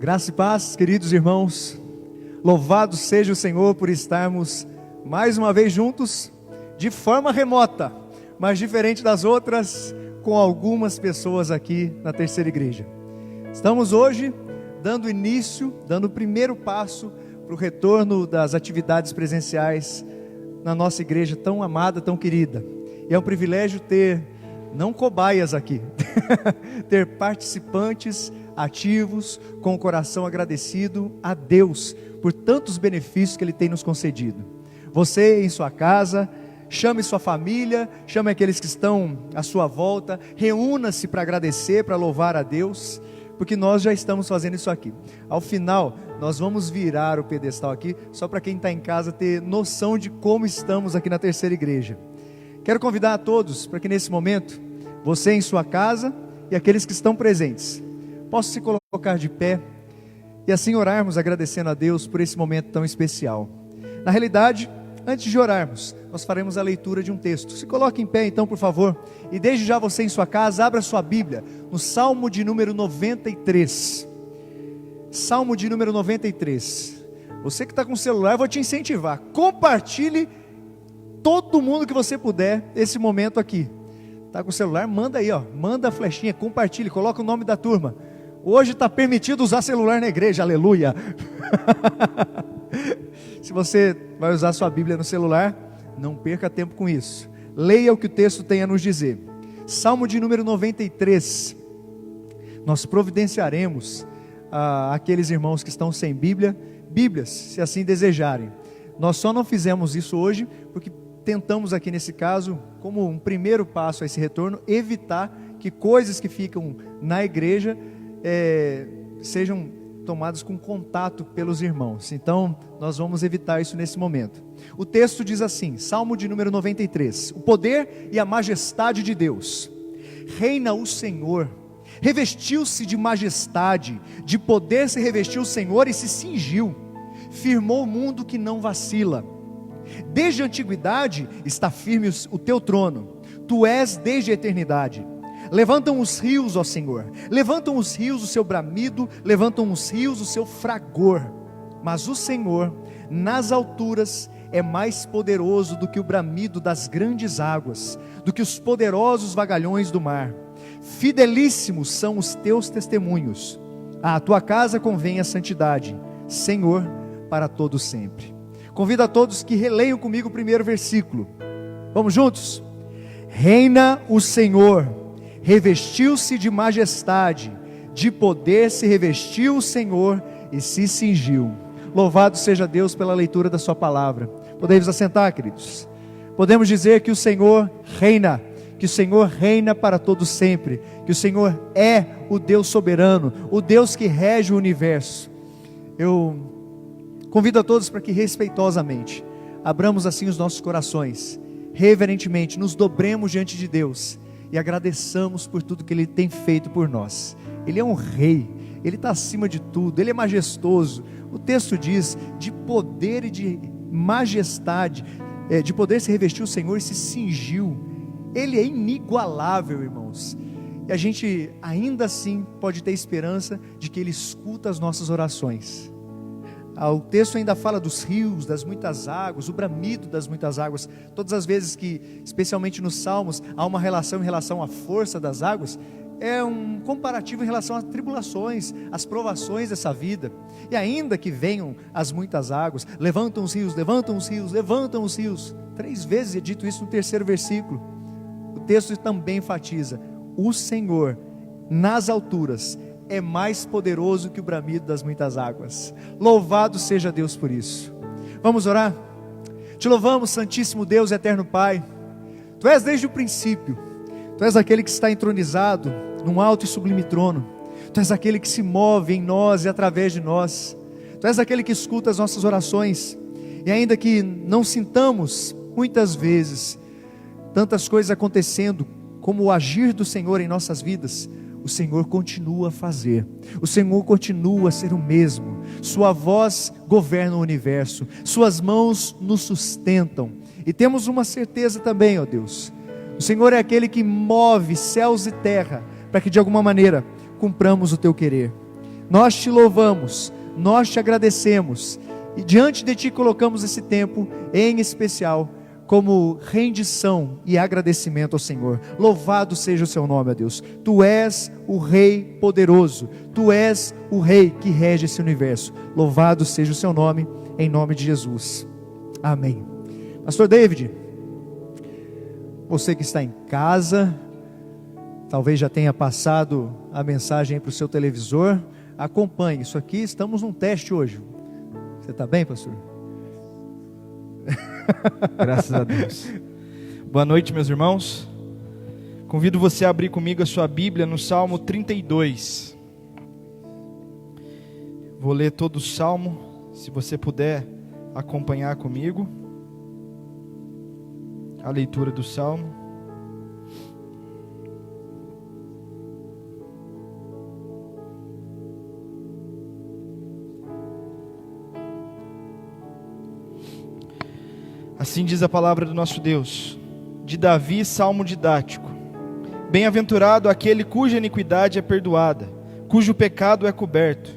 Graça e paz, queridos irmãos, louvado seja o Senhor por estarmos mais uma vez juntos, de forma remota, mas diferente das outras, com algumas pessoas aqui na Terceira Igreja. Estamos hoje dando início, dando o primeiro passo para o retorno das atividades presenciais na nossa igreja tão amada, tão querida. E é um privilégio ter, não cobaias aqui, ter participantes ativos, com o coração agradecido a Deus por tantos benefícios que Ele tem nos concedido. Você em sua casa, chame sua família, chame aqueles que estão à sua volta, reúna-se para agradecer, para louvar a Deus, porque nós já estamos fazendo isso aqui. Ao final, nós vamos virar o pedestal aqui, só para quem está em casa ter noção de como estamos aqui na Terceira Igreja. Quero convidar a todos para que nesse momento, você em sua casa e aqueles que estão presentes, possa se colocar de pé e assim orarmos agradecendo a Deus por esse momento tão especial. Na realidade, antes de orarmos, nós faremos a leitura de um texto. Se coloque em pé então, por favor, e desde já você em sua casa, abra sua Bíblia no Salmo de número 93. Salmo de número 93. Você que está com o celular, eu vou te incentivar, compartilhe todo mundo que você puder esse momento aqui. Está com o celular, manda aí, manda a flechinha, compartilhe, coloca o nome da turma. Hoje está permitido usar celular na igreja, aleluia. Se você vai usar sua Bíblia no celular, não perca tempo com isso. Leia o que o texto tem a nos dizer. Salmo de número 93. Nós providenciaremos aqueles irmãos que estão sem Bíblia, Bíblias, se assim desejarem. Nós só não fizemos isso hoje, porque tentamos aqui nesse caso, como um primeiro passo a esse retorno, evitar que coisas que ficam na igreja sejam tomadas com contato pelos irmãos. Então nós vamos evitar isso nesse momento. O texto diz assim, Salmo de número 93: o poder e a majestade de Deus. Reina o Senhor, revestiu-se de majestade, de poder se revestiu o Senhor e se cingiu, firmou o mundo que não vacila. Desde a antiguidade está firme o teu trono, tu és desde a eternidade. Levantam os rios, ó Senhor, levantam os rios o seu bramido, levantam os rios o seu fragor. Mas o Senhor, nas alturas, é mais poderoso do que o bramido das grandes águas, do que os poderosos vagalhões do mar. Fidelíssimos são os teus testemunhos, à tua casa convém a santidade, Senhor, para todo sempre. Convido a todos que releiam comigo o primeiro versículo. Vamos juntos? Reina o Senhor, revestiu-se de majestade, de poder se revestiu o Senhor e se cingiu. Louvado seja Deus pela leitura da sua palavra. Podemos assentar, queridos? Podemos dizer que o Senhor reina, que o Senhor reina para todo sempre, que o Senhor é o Deus soberano, o Deus que rege o universo. Eu convido a todos para que respeitosamente abramos assim os nossos corações, reverentemente nos dobremos diante de Deus e agradeçamos por tudo que Ele tem feito por nós. Ele é um rei, Ele está acima de tudo, Ele é majestoso. O texto diz, de poder e de majestade, de poder se revestiu o Senhor e se cingiu. Ele é inigualável, irmãos. E a gente ainda assim pode ter esperança de que Ele escuta as nossas orações. O texto ainda fala dos rios, das muitas águas, o bramido das muitas águas. Todas as vezes que, especialmente nos Salmos, há uma relação em relação à força das águas, é um comparativo em relação às tribulações, às provações dessa vida. E ainda que venham as muitas águas, levantam os rios, levantam os rios, levantam os rios. 3 vezes é dito isso no terceiro versículo. O texto também enfatiza, o Senhor nas alturas é mais poderoso que o bramido das muitas águas. Louvado seja Deus por isso. Vamos orar? Te louvamos, Santíssimo Deus, Eterno Pai. Tu és desde o princípio. Tu és aquele que está entronizado num alto e sublime trono. Tu és aquele que se move em nós e através de nós. Tu és aquele que escuta as nossas orações. E ainda que não sintamos muitas vezes tantas coisas acontecendo como o agir do Senhor em nossas vidas, o Senhor continua a fazer, o Senhor continua a ser o mesmo. Sua voz governa o universo, suas mãos nos sustentam. E temos uma certeza também, ó Deus, o Senhor é aquele que move céus e terra, para que de alguma maneira cumpramos o teu querer. nós te louvamos, nós te agradecemos, e diante de ti colocamos esse tempo em especial, como rendição e agradecimento ao Senhor. Louvado seja o seu nome, ó Deus. Tu és o Rei poderoso, Tu és o Rei que rege esse universo. Louvado seja o seu nome, em nome de Jesus. Amém. Pastor David, você que está em casa, talvez já tenha passado a mensagem para o seu televisor, acompanhe isso aqui, estamos num teste hoje. Você está bem, pastor? Graças a Deus. Boa noite, meus irmãos. Convido você a abrir comigo a sua Bíblia no Salmo 32. Vou ler todo o Salmo, se você puder acompanhar comigo a leitura do Salmo. Assim diz a palavra do nosso Deus. De Davi, salmo didático. Bem-aventurado aquele cuja iniquidade é perdoada, cujo pecado é coberto.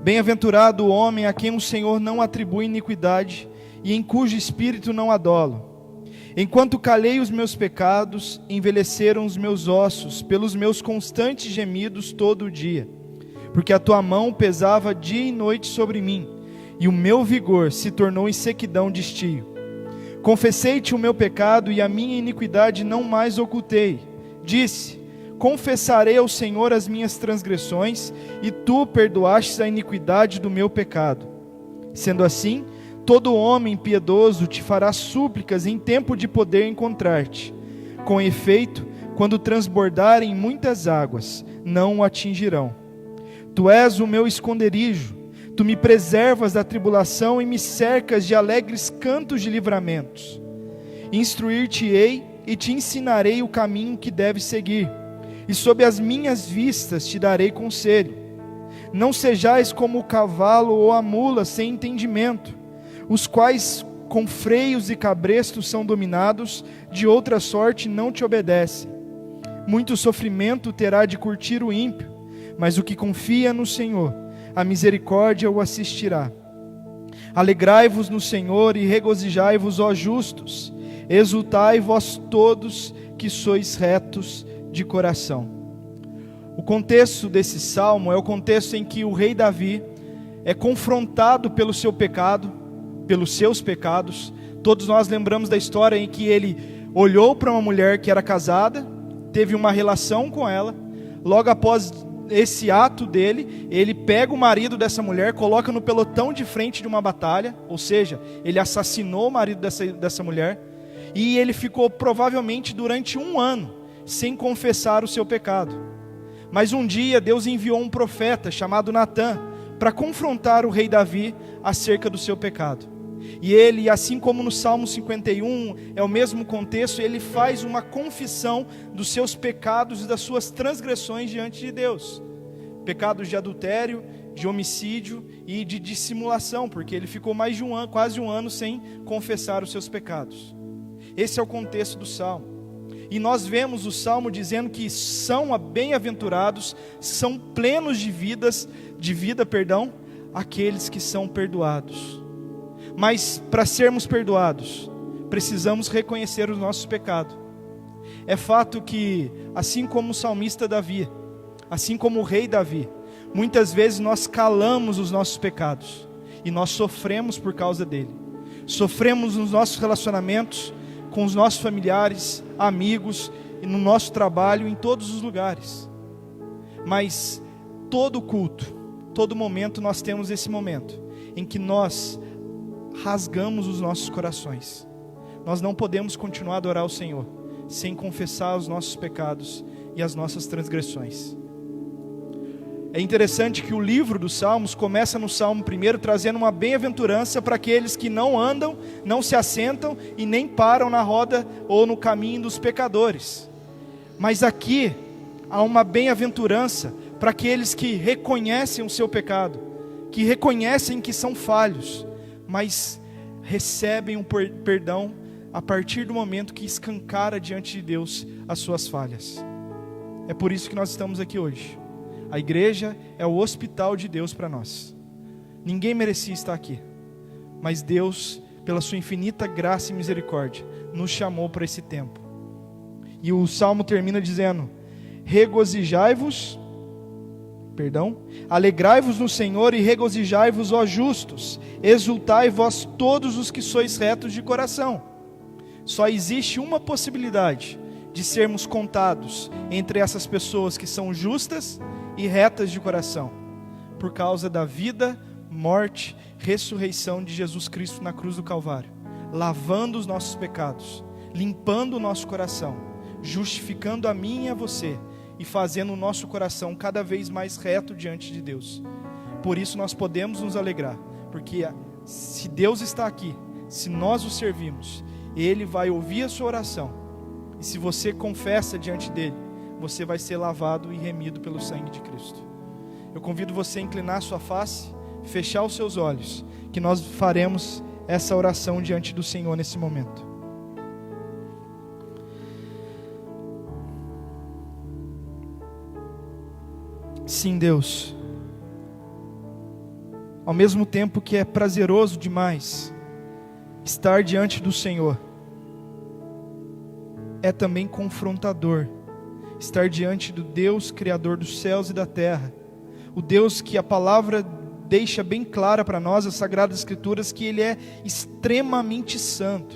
Bem-aventurado o homem a quem o Senhor não atribui iniquidade e em cujo espírito não há dolo. Enquanto calei os meus pecados, envelheceram os meus ossos pelos meus constantes gemidos todo o dia, porque a tua mão pesava dia e noite sobre mim, e o meu vigor se tornou em sequidão de estio. Confessei-te o meu pecado e a minha iniquidade não mais ocultei. Disse: confessarei ao Senhor as minhas transgressões, e tu perdoastes a iniquidade do meu pecado. Sendo assim, todo homem piedoso te fará súplicas em tempo de poder encontrar-te. Com efeito, quando transbordarem muitas águas, não o atingirão. Tu és o meu esconderijo. Tu me preservas da tribulação e me cercas de alegres cantos de livramentos. Instruir-te-ei e te ensinarei o caminho que deves seguir, e sob as minhas vistas te darei conselho. Não sejais como o cavalo ou a mula sem entendimento, os quais com freios e cabrestos são dominados, de outra sorte não te obedecem. Muito sofrimento terá de curtir o ímpio, mas o que confia no Senhor, a misericórdia o assistirá. Alegrai-vos no Senhor e regozijai-vos, ó justos. Exultai vós todos que sois retos de coração. O contexto desse salmo é o contexto em que o rei Davi é confrontado pelo seu pecado, pelos seus pecados. Todos nós lembramos da história em que ele olhou para uma mulher que era casada, teve uma relação com ela, logo após esse ato dele, ele pega o marido dessa mulher, coloca no pelotão de frente de uma batalha, ou seja, ele assassinou o marido dessa mulher, e ele ficou provavelmente durante 1 ano, sem confessar o seu pecado. Mas um dia Deus enviou um profeta chamado Natã, para confrontar o rei Davi acerca do seu pecado. E ele, assim como no Salmo 51, é o mesmo contexto, ele faz uma confissão dos seus pecados e das suas transgressões diante de Deus. Pecados de adultério, de homicídio e de dissimulação, porque ele ficou mais de 1 ano, quase 1 ano sem confessar os seus pecados. Esse é o contexto do Salmo. E nós vemos o Salmo dizendo que são bem-aventurados, são plenos de vida, aqueles que são perdoados. Mas para sermos perdoados, precisamos reconhecer os nossos pecados. É fato que, assim como o salmista Davi, assim como o rei Davi, muitas vezes nós calamos os nossos pecados, e nós sofremos por causa dele. Sofremos nos nossos relacionamentos, com os nossos familiares, amigos, e no nosso trabalho, em todos os lugares. Mas todo culto, todo momento, nós temos esse momento, em que nós rasgamos os nossos corações. Nós não podemos continuar a adorar o Senhor sem confessar os nossos pecados e as nossas transgressões. É interessante que o livro dos Salmos começa no Salmo 1 trazendo uma bem-aventurança para aqueles que não andam, não se assentam e nem param na roda ou no caminho dos pecadores. Mas aqui há uma bem-aventurança para aqueles que reconhecem o seu pecado, que reconhecem que são falhos, mas recebem um perdão a partir do momento que escancara diante de Deus as suas falhas. É por isso que nós estamos aqui hoje. A igreja é o hospital de Deus para nós. Ninguém merecia estar aqui, mas Deus, pela sua infinita graça e misericórdia, nos chamou para esse tempo. E o Salmo termina dizendo: alegrai-vos no Senhor e regozijai-vos, ó justos, exultai vós todos os que sois retos de coração. Só existe uma possibilidade de sermos contados entre essas pessoas que são justas e retas de coração, por causa da vida, morte, ressurreição de Jesus Cristo na cruz do Calvário, lavando os nossos pecados, limpando o nosso coração, justificando a mim e a você, e fazendo o nosso coração cada vez mais reto diante de Deus. Por isso nós podemos nos alegrar, porque se Deus está aqui, se nós o servimos, Ele vai ouvir a sua oração, e se você confessa diante dEle, você vai ser lavado e remido pelo sangue de Cristo. Eu convido você a inclinar sua face, fechar os seus olhos, que nós faremos essa oração diante do Senhor nesse momento. Sim, Deus, ao mesmo tempo que é prazeroso demais estar diante do Senhor, é também confrontador estar diante do Deus Criador dos céus e da terra, o Deus que a palavra deixa bem clara para nós, as Sagradas Escrituras, que Ele é extremamente santo.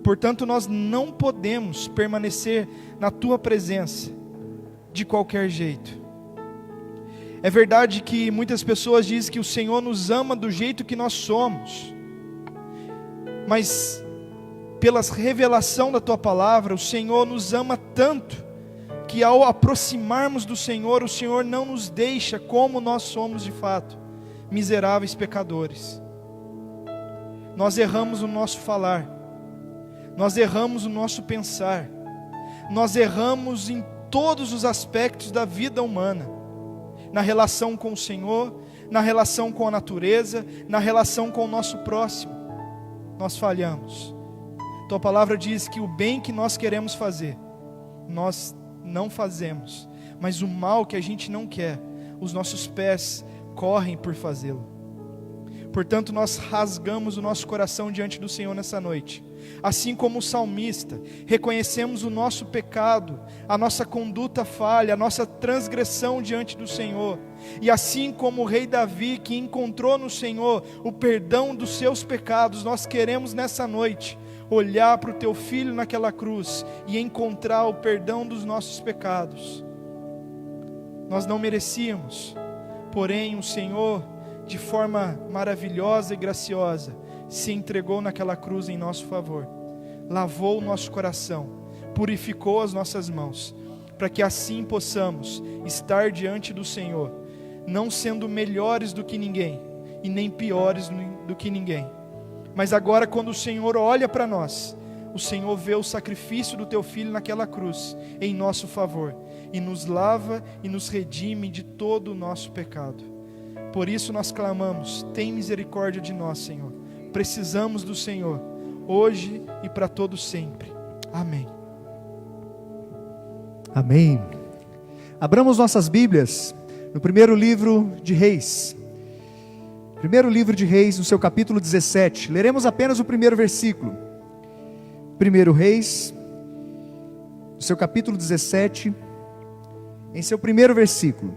Portanto, nós não podemos permanecer na Tua presença de qualquer jeito. É verdade que muitas pessoas dizem que o Senhor nos ama do jeito que nós somos, mas pela revelação da Tua palavra, o Senhor nos ama tanto, que ao aproximarmos do Senhor, o Senhor não nos deixa como nós somos de fato, miseráveis pecadores. Nós erramos no nosso falar, nós erramos no nosso pensar, nós erramos em todos os aspectos da vida humana, na relação com o Senhor, na relação com a natureza, na relação com o nosso próximo. Nós falhamos. Tua palavra diz que o bem que nós queremos fazer, nós não fazemos, mas o mal que a gente não quer, os nossos pés correm por fazê-lo. Portanto, nós rasgamos o nosso coração diante do Senhor nessa noite. Assim como o salmista, reconhecemos o nosso pecado, a nossa conduta falha, a nossa transgressão diante do Senhor. E assim como o rei Davi, que encontrou no Senhor o perdão dos seus pecados, nós queremos nessa noite olhar para o Teu Filho naquela cruz e encontrar o perdão dos nossos pecados. Nós não merecíamos, porém o Senhor, de forma maravilhosa e graciosa, se entregou naquela cruz em nosso favor, lavou o nosso coração, purificou as nossas mãos, para que assim possamos estar diante do Senhor, não sendo melhores do que ninguém, e nem piores do que ninguém. Mas agora, quando o Senhor olha para nós, o Senhor vê o sacrifício do Teu Filho naquela cruz, em nosso favor, e nos lava e nos redime de todo o nosso pecado. Por isso nós clamamos: tem misericórdia de nós, Senhor. Precisamos do Senhor, hoje e para todo sempre. Amém. Amém. Abramos nossas Bíblias no primeiro livro de Reis. Primeiro livro de Reis, no seu capítulo 17. Leremos apenas o primeiro versículo. Primeiro Reis, no seu capítulo 17, em seu primeiro versículo.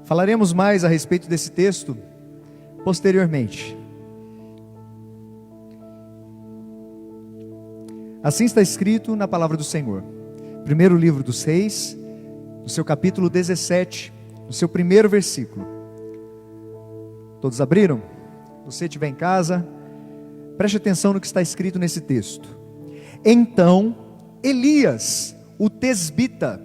Falaremos mais a respeito desse texto posteriormente. Assim está escrito na palavra do Senhor. Primeiro livro dos Reis, no seu capítulo 17, no seu primeiro versículo. Todos abriram? Se você estiver em casa, preste atenção no que está escrito nesse texto. Então Elias, o tesbita,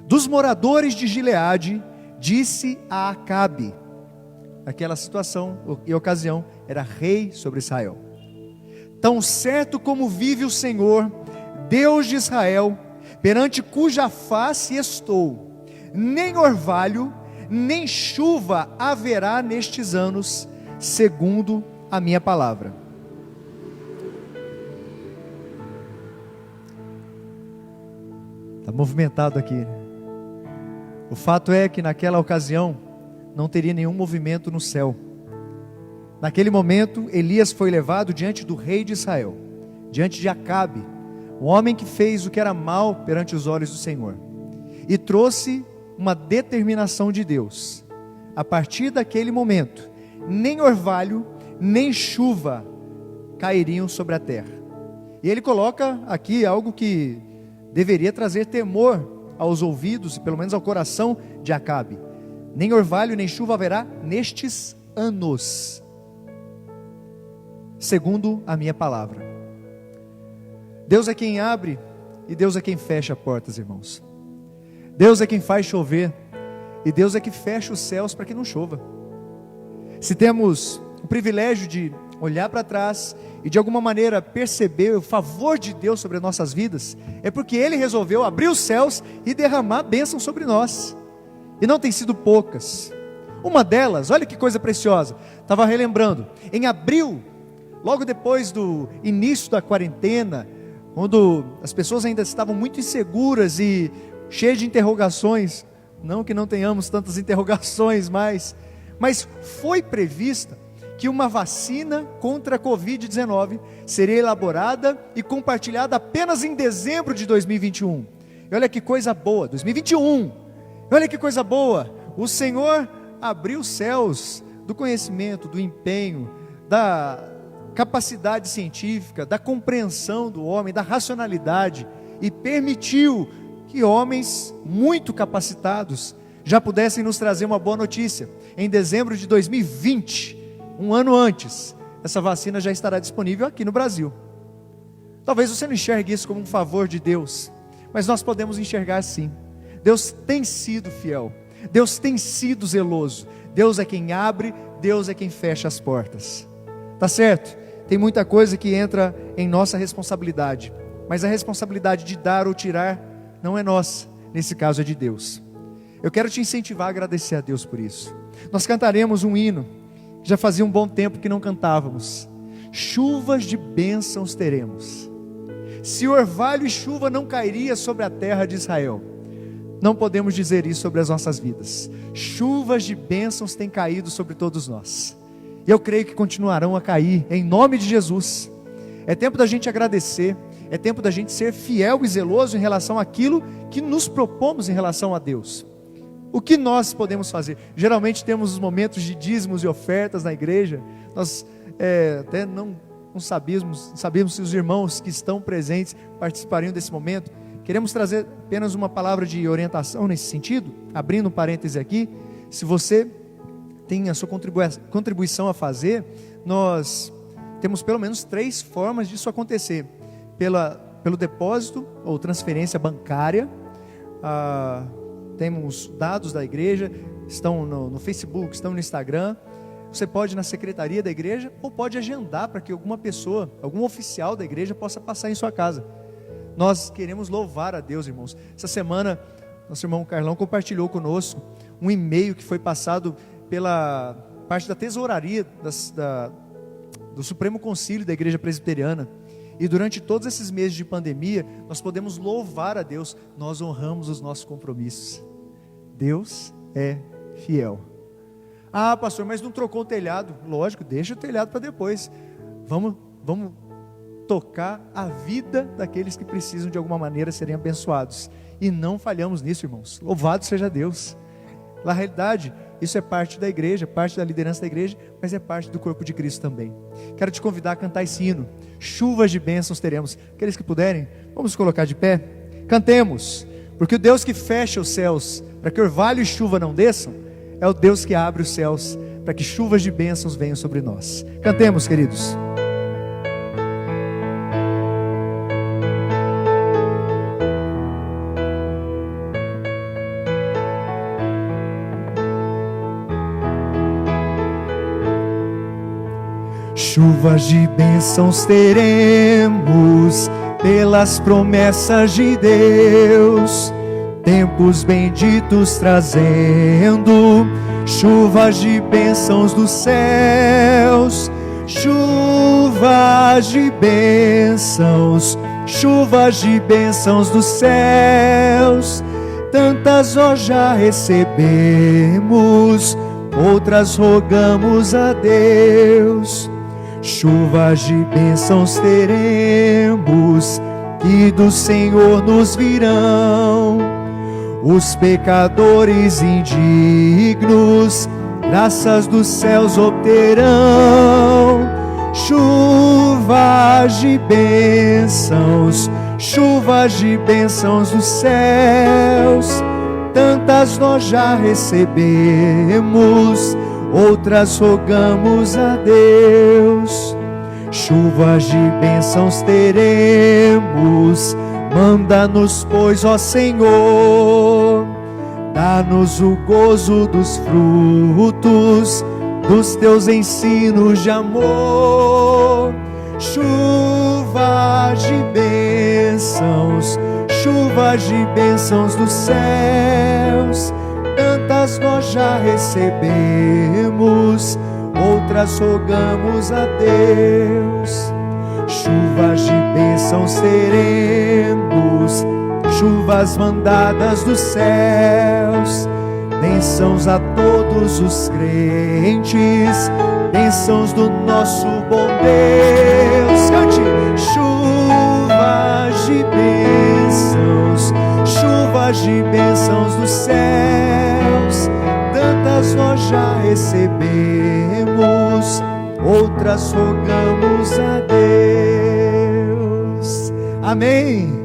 dos moradores de Gileade, disse a Acabe, naquela situação e ocasião, era rei sobre Israel: tão certo como vive o Senhor, Deus de Israel, perante cuja face estou, nem orvalho, nem chuva haverá nestes anos, segundo a minha palavra. Tá Está movimentado aqui. O fato é que naquela ocasião não teria nenhum movimento no céu. Naquele momento, Elias foi levado diante do rei de Israel, diante de Acabe, o homem que fez o que era mal perante os olhos do Senhor, e trouxe uma determinação de Deus. A partir daquele momento, nem orvalho, nem chuva cairiam sobre a terra. E ele coloca aqui algo que deveria trazer temor aos ouvidos, e pelo menos ao coração de Acabe: nem orvalho nem chuva haverá nestes anos, segundo a minha palavra. Deus é quem abre e Deus é quem fecha portas, irmãos. Deus é quem faz chover e Deus é que fecha os céus para que não chova. Se temos o privilégio de olhar para trás e de alguma maneira perceber o favor de Deus sobre as nossas vidas, é porque Ele resolveu abrir os céus e derramar bênção sobre nós, e não tem sido poucas. Uma delas, olha que coisa preciosa, estava relembrando, em abril, logo depois do início da quarentena, quando as pessoas ainda estavam muito inseguras e cheias de interrogações, não que não tenhamos tantas interrogações mais, mas foi prevista que uma vacina contra a Covid-19 seria elaborada e compartilhada apenas em dezembro de 2021. E olha que coisa boa, 2021, olha que coisa boa, o Senhor abriu os céus do conhecimento, do empenho, da capacidade científica, da compreensão do homem, da racionalidade, e permitiu que homens muito capacitados já pudessem nos trazer uma boa notícia. Em dezembro de 2020, um ano antes, essa vacina já estará disponível aqui no Brasil. Talvez você não enxergue isso como um favor de Deus, mas nós podemos enxergar assim. Deus tem sido fiel, Deus tem sido zeloso, Deus é quem abre, Deus é quem fecha as portas. Tá certo? Tem muita coisa que entra em nossa responsabilidade, mas a responsabilidade de dar ou tirar não é nossa, nesse caso é de Deus. Eu quero te incentivar a agradecer a Deus por isso. Nós cantaremos um hino, já fazia um bom tempo que não cantávamos: chuvas de bênçãos teremos. Se orvalho e chuva não cairia sobre a terra de Israel, não podemos dizer isso sobre as nossas vidas. Chuvas de bênçãos têm caído sobre todos nós, e eu creio que continuarão a cair, em nome de Jesus. É tempo da gente agradecer, é tempo da gente ser fiel e zeloso em relação àquilo que nos propomos em relação a Deus. O que nós podemos fazer? Geralmente temos os momentos de dízimos e ofertas na igreja. Nós até não sabíamos se os irmãos que estão presentes participariam desse momento. Queremos trazer apenas uma palavra de orientação nesse sentido, abrindo um parêntese aqui. Se você tem a sua contribuição a fazer, nós temos pelo menos 3 formas disso acontecer: pelo depósito ou transferência bancária. Temos dados da igreja, estão no Facebook, estão no Instagram. Você pode ir na secretaria da igreja, ou pode agendar para que alguma pessoa, algum oficial da igreja possa passar em sua casa. Nós queremos louvar a Deus, irmãos. Essa semana, nosso irmão Carlão compartilhou conosco um e-mail que foi passado pela parte da tesouraria do Supremo Concílio da Igreja Presbiteriana. E durante todos esses meses de pandemia, nós podemos louvar a Deus, nós honramos os nossos compromissos. Deus é fiel. Ah, pastor, mas não trocou o telhado? Lógico, deixa o telhado para depois. Vamos tocar a vida daqueles que precisam de alguma maneira serem abençoados. E não falhamos nisso, irmãos. Louvado seja Deus. Na realidade, isso é parte da igreja, parte da liderança da igreja, mas é parte do corpo de Cristo também. Quero te convidar a cantar esse hino. Chuvas de bênçãos teremos. Aqueles que puderem, vamos colocar de pé. Cantemos, porque o Deus que fecha os céus para que orvalho e chuva não desçam, é o Deus que abre os céus para que chuvas de bênçãos venham sobre nós. Cantemos, queridos. Chuvas de bênçãos teremos pelas promessas de Deus, tempos benditos trazendo chuvas de bênçãos dos céus, chuvas de bênçãos, chuvas de bênçãos dos céus. Tantas nós já recebemos, outras rogamos a Deus. Chuvas de bênçãos teremos, que do Senhor nos virão. Os pecadores indignos, graças dos céus obterão. Chuvas de bênçãos, chuvas de bênçãos dos céus. Tantas nós já recebemos, outras rogamos a Deus. Chuvas de bênçãos teremos, manda-nos, pois, ó Senhor. Dá-nos o gozo dos frutos dos teus ensinos de amor. Chuvas de bênçãos, chuvas de bênçãos dos céus. Tantas nós já recebemos, outras rogamos a Deus. Chuvas de bênçãos teremos, chuvas mandadas dos céus. Bênçãos a todos os crentes, bênçãos do nosso bom Deus. Cante! Chuvas de bênçãos, chuvas de bênçãos dos céus. Tantas nós já recebemos, outras rogamos a Deus. Amém.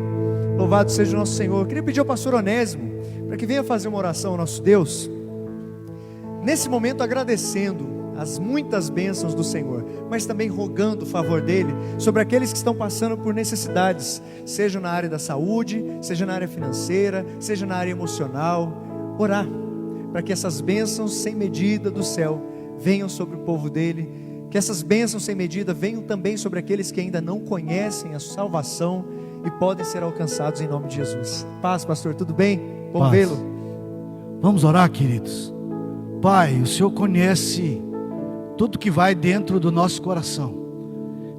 Louvado seja o nosso Senhor. Eu queria pedir ao pastor Onésimo para que venha fazer uma oração ao nosso Deus, nesse momento agradecendo as muitas bênçãos do Senhor, mas também rogando o favor dele sobre aqueles que estão passando por necessidades, seja na área da saúde, seja na área financeira, seja na área emocional. Orar para que essas bênçãos sem medida do céu venham sobre o povo dele, que essas bênçãos sem medida venham também sobre aqueles que ainda não conhecem a salvação e podem ser alcançados em nome de Jesus. Paz, pastor, tudo bem? Bom vê-lo. Vamos orar, queridos. Pai, o Senhor conhece tudo que vai dentro do nosso coração.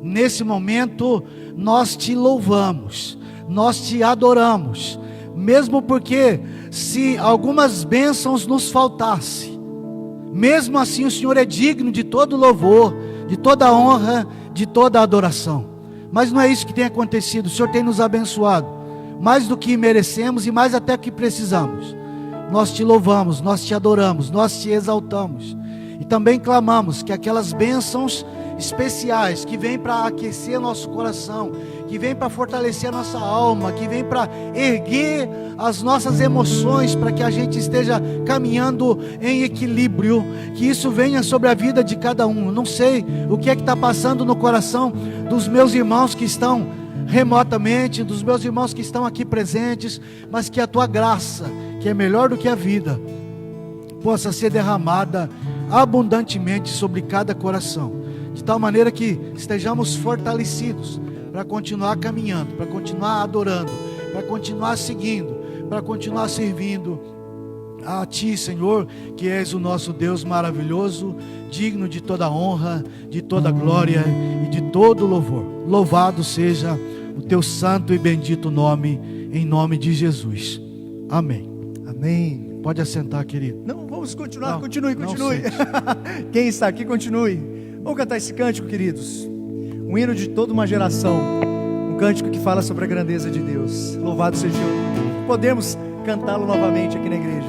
Nesse momento nós te louvamos, nós te adoramos, mesmo porque se algumas bênçãos nos faltassem, mesmo assim o Senhor é digno de todo louvor, de toda honra, de toda adoração. Mas não é isso que tem acontecido. O Senhor tem nos abençoado mais do que merecemos e mais até que precisamos. Nós te louvamos, nós te adoramos, nós te exaltamos e também clamamos que aquelas bênçãos especiais que vêm para aquecer nosso coração, que vêm para fortalecer a nossa alma, que vêm para erguer as nossas emoções, para que a gente esteja caminhando em equilíbrio, que isso venha sobre a vida de cada um. Eu não sei o que é que está passando no coração dos meus irmãos que estão remotamente, dos meus irmãos que estão aqui presentes, mas que a tua graça, que é melhor do que a vida, possa ser derramada abundantemente sobre cada coração, de tal maneira que estejamos fortalecidos para continuar caminhando, para continuar adorando, para continuar seguindo, para continuar servindo a Ti, Senhor, que és o nosso Deus maravilhoso, digno de toda honra, de toda glória e de todo louvor. Louvado seja o Teu santo e bendito nome, em nome de Jesus. Amém. Amém. Pode assentar, querido. Não, vamos continuar. Não, Continue. não Quem está aqui, continue. Vamos cantar esse cântico, queridos. Um hino de toda uma geração. Um cântico que fala sobre a grandeza de Deus. Louvado seja o... Podemos cantá-lo novamente aqui na igreja.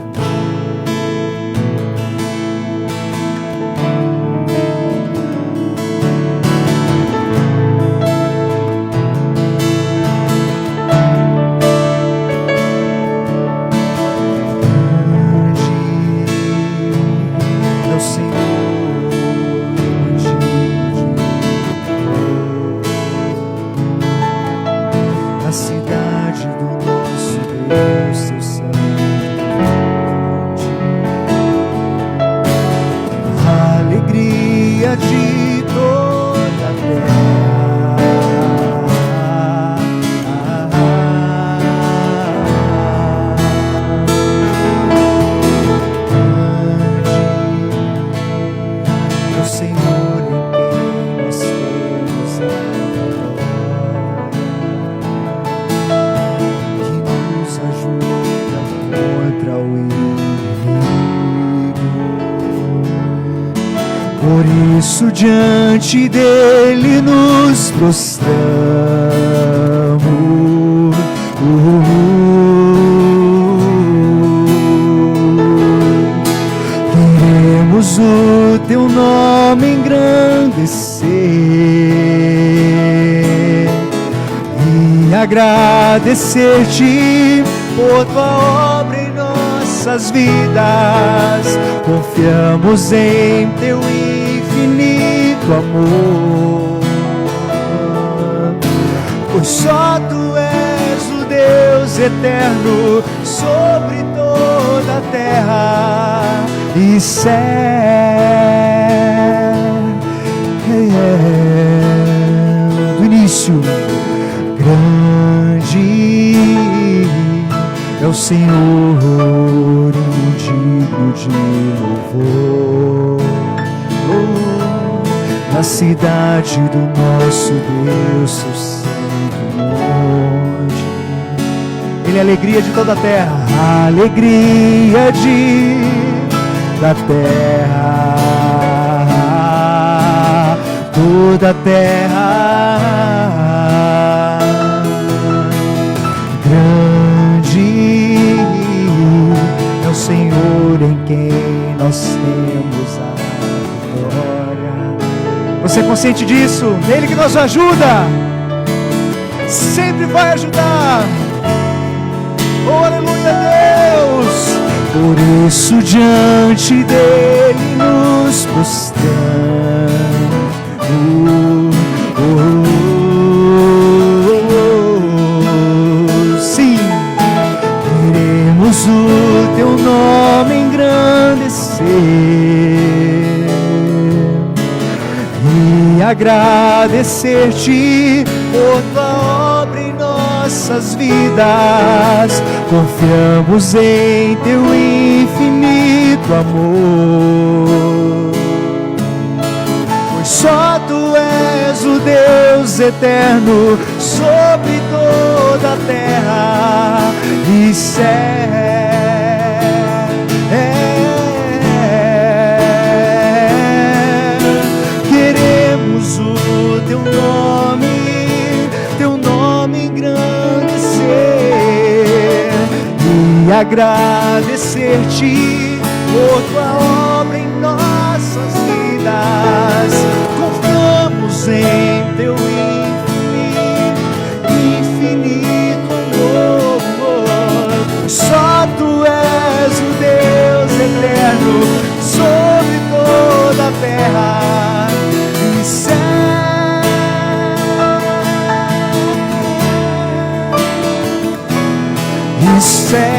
Por isso diante dele nos prostramos. Queremos o teu nome engrandecer e agradecer-te por tua obra em nossas vidas. Confiamos em teu infinito amor, pois só tu és o Deus eterno sobre toda a terra e céu. Do início, grande é o Senhor, digno de louvor, na cidade do nosso Deus, seu santo monte. Ele é a alegria de toda a terra, a alegria da terra, toda a terra. Grande é o Senhor em quem nós temos a vitória. Você é consciente disso? Ele que nos ajuda, sempre vai ajudar. Oh, aleluia, Deus! Por isso diante dele nos prostramos. Sim, queremos o teu nome engrandecer e agradecer-te por tua obra em nossas vidas. Confiamos em teu infinito amor, pois só tu és o Deus eterno sobre toda a terra e céu. Queremos o teu nome engrandecer e agradecer-te por tua obra em nossas vidas. Confiamos em teu infinito amor. Só tu és o Deus eterno sobre toda a terra e céu. E céu.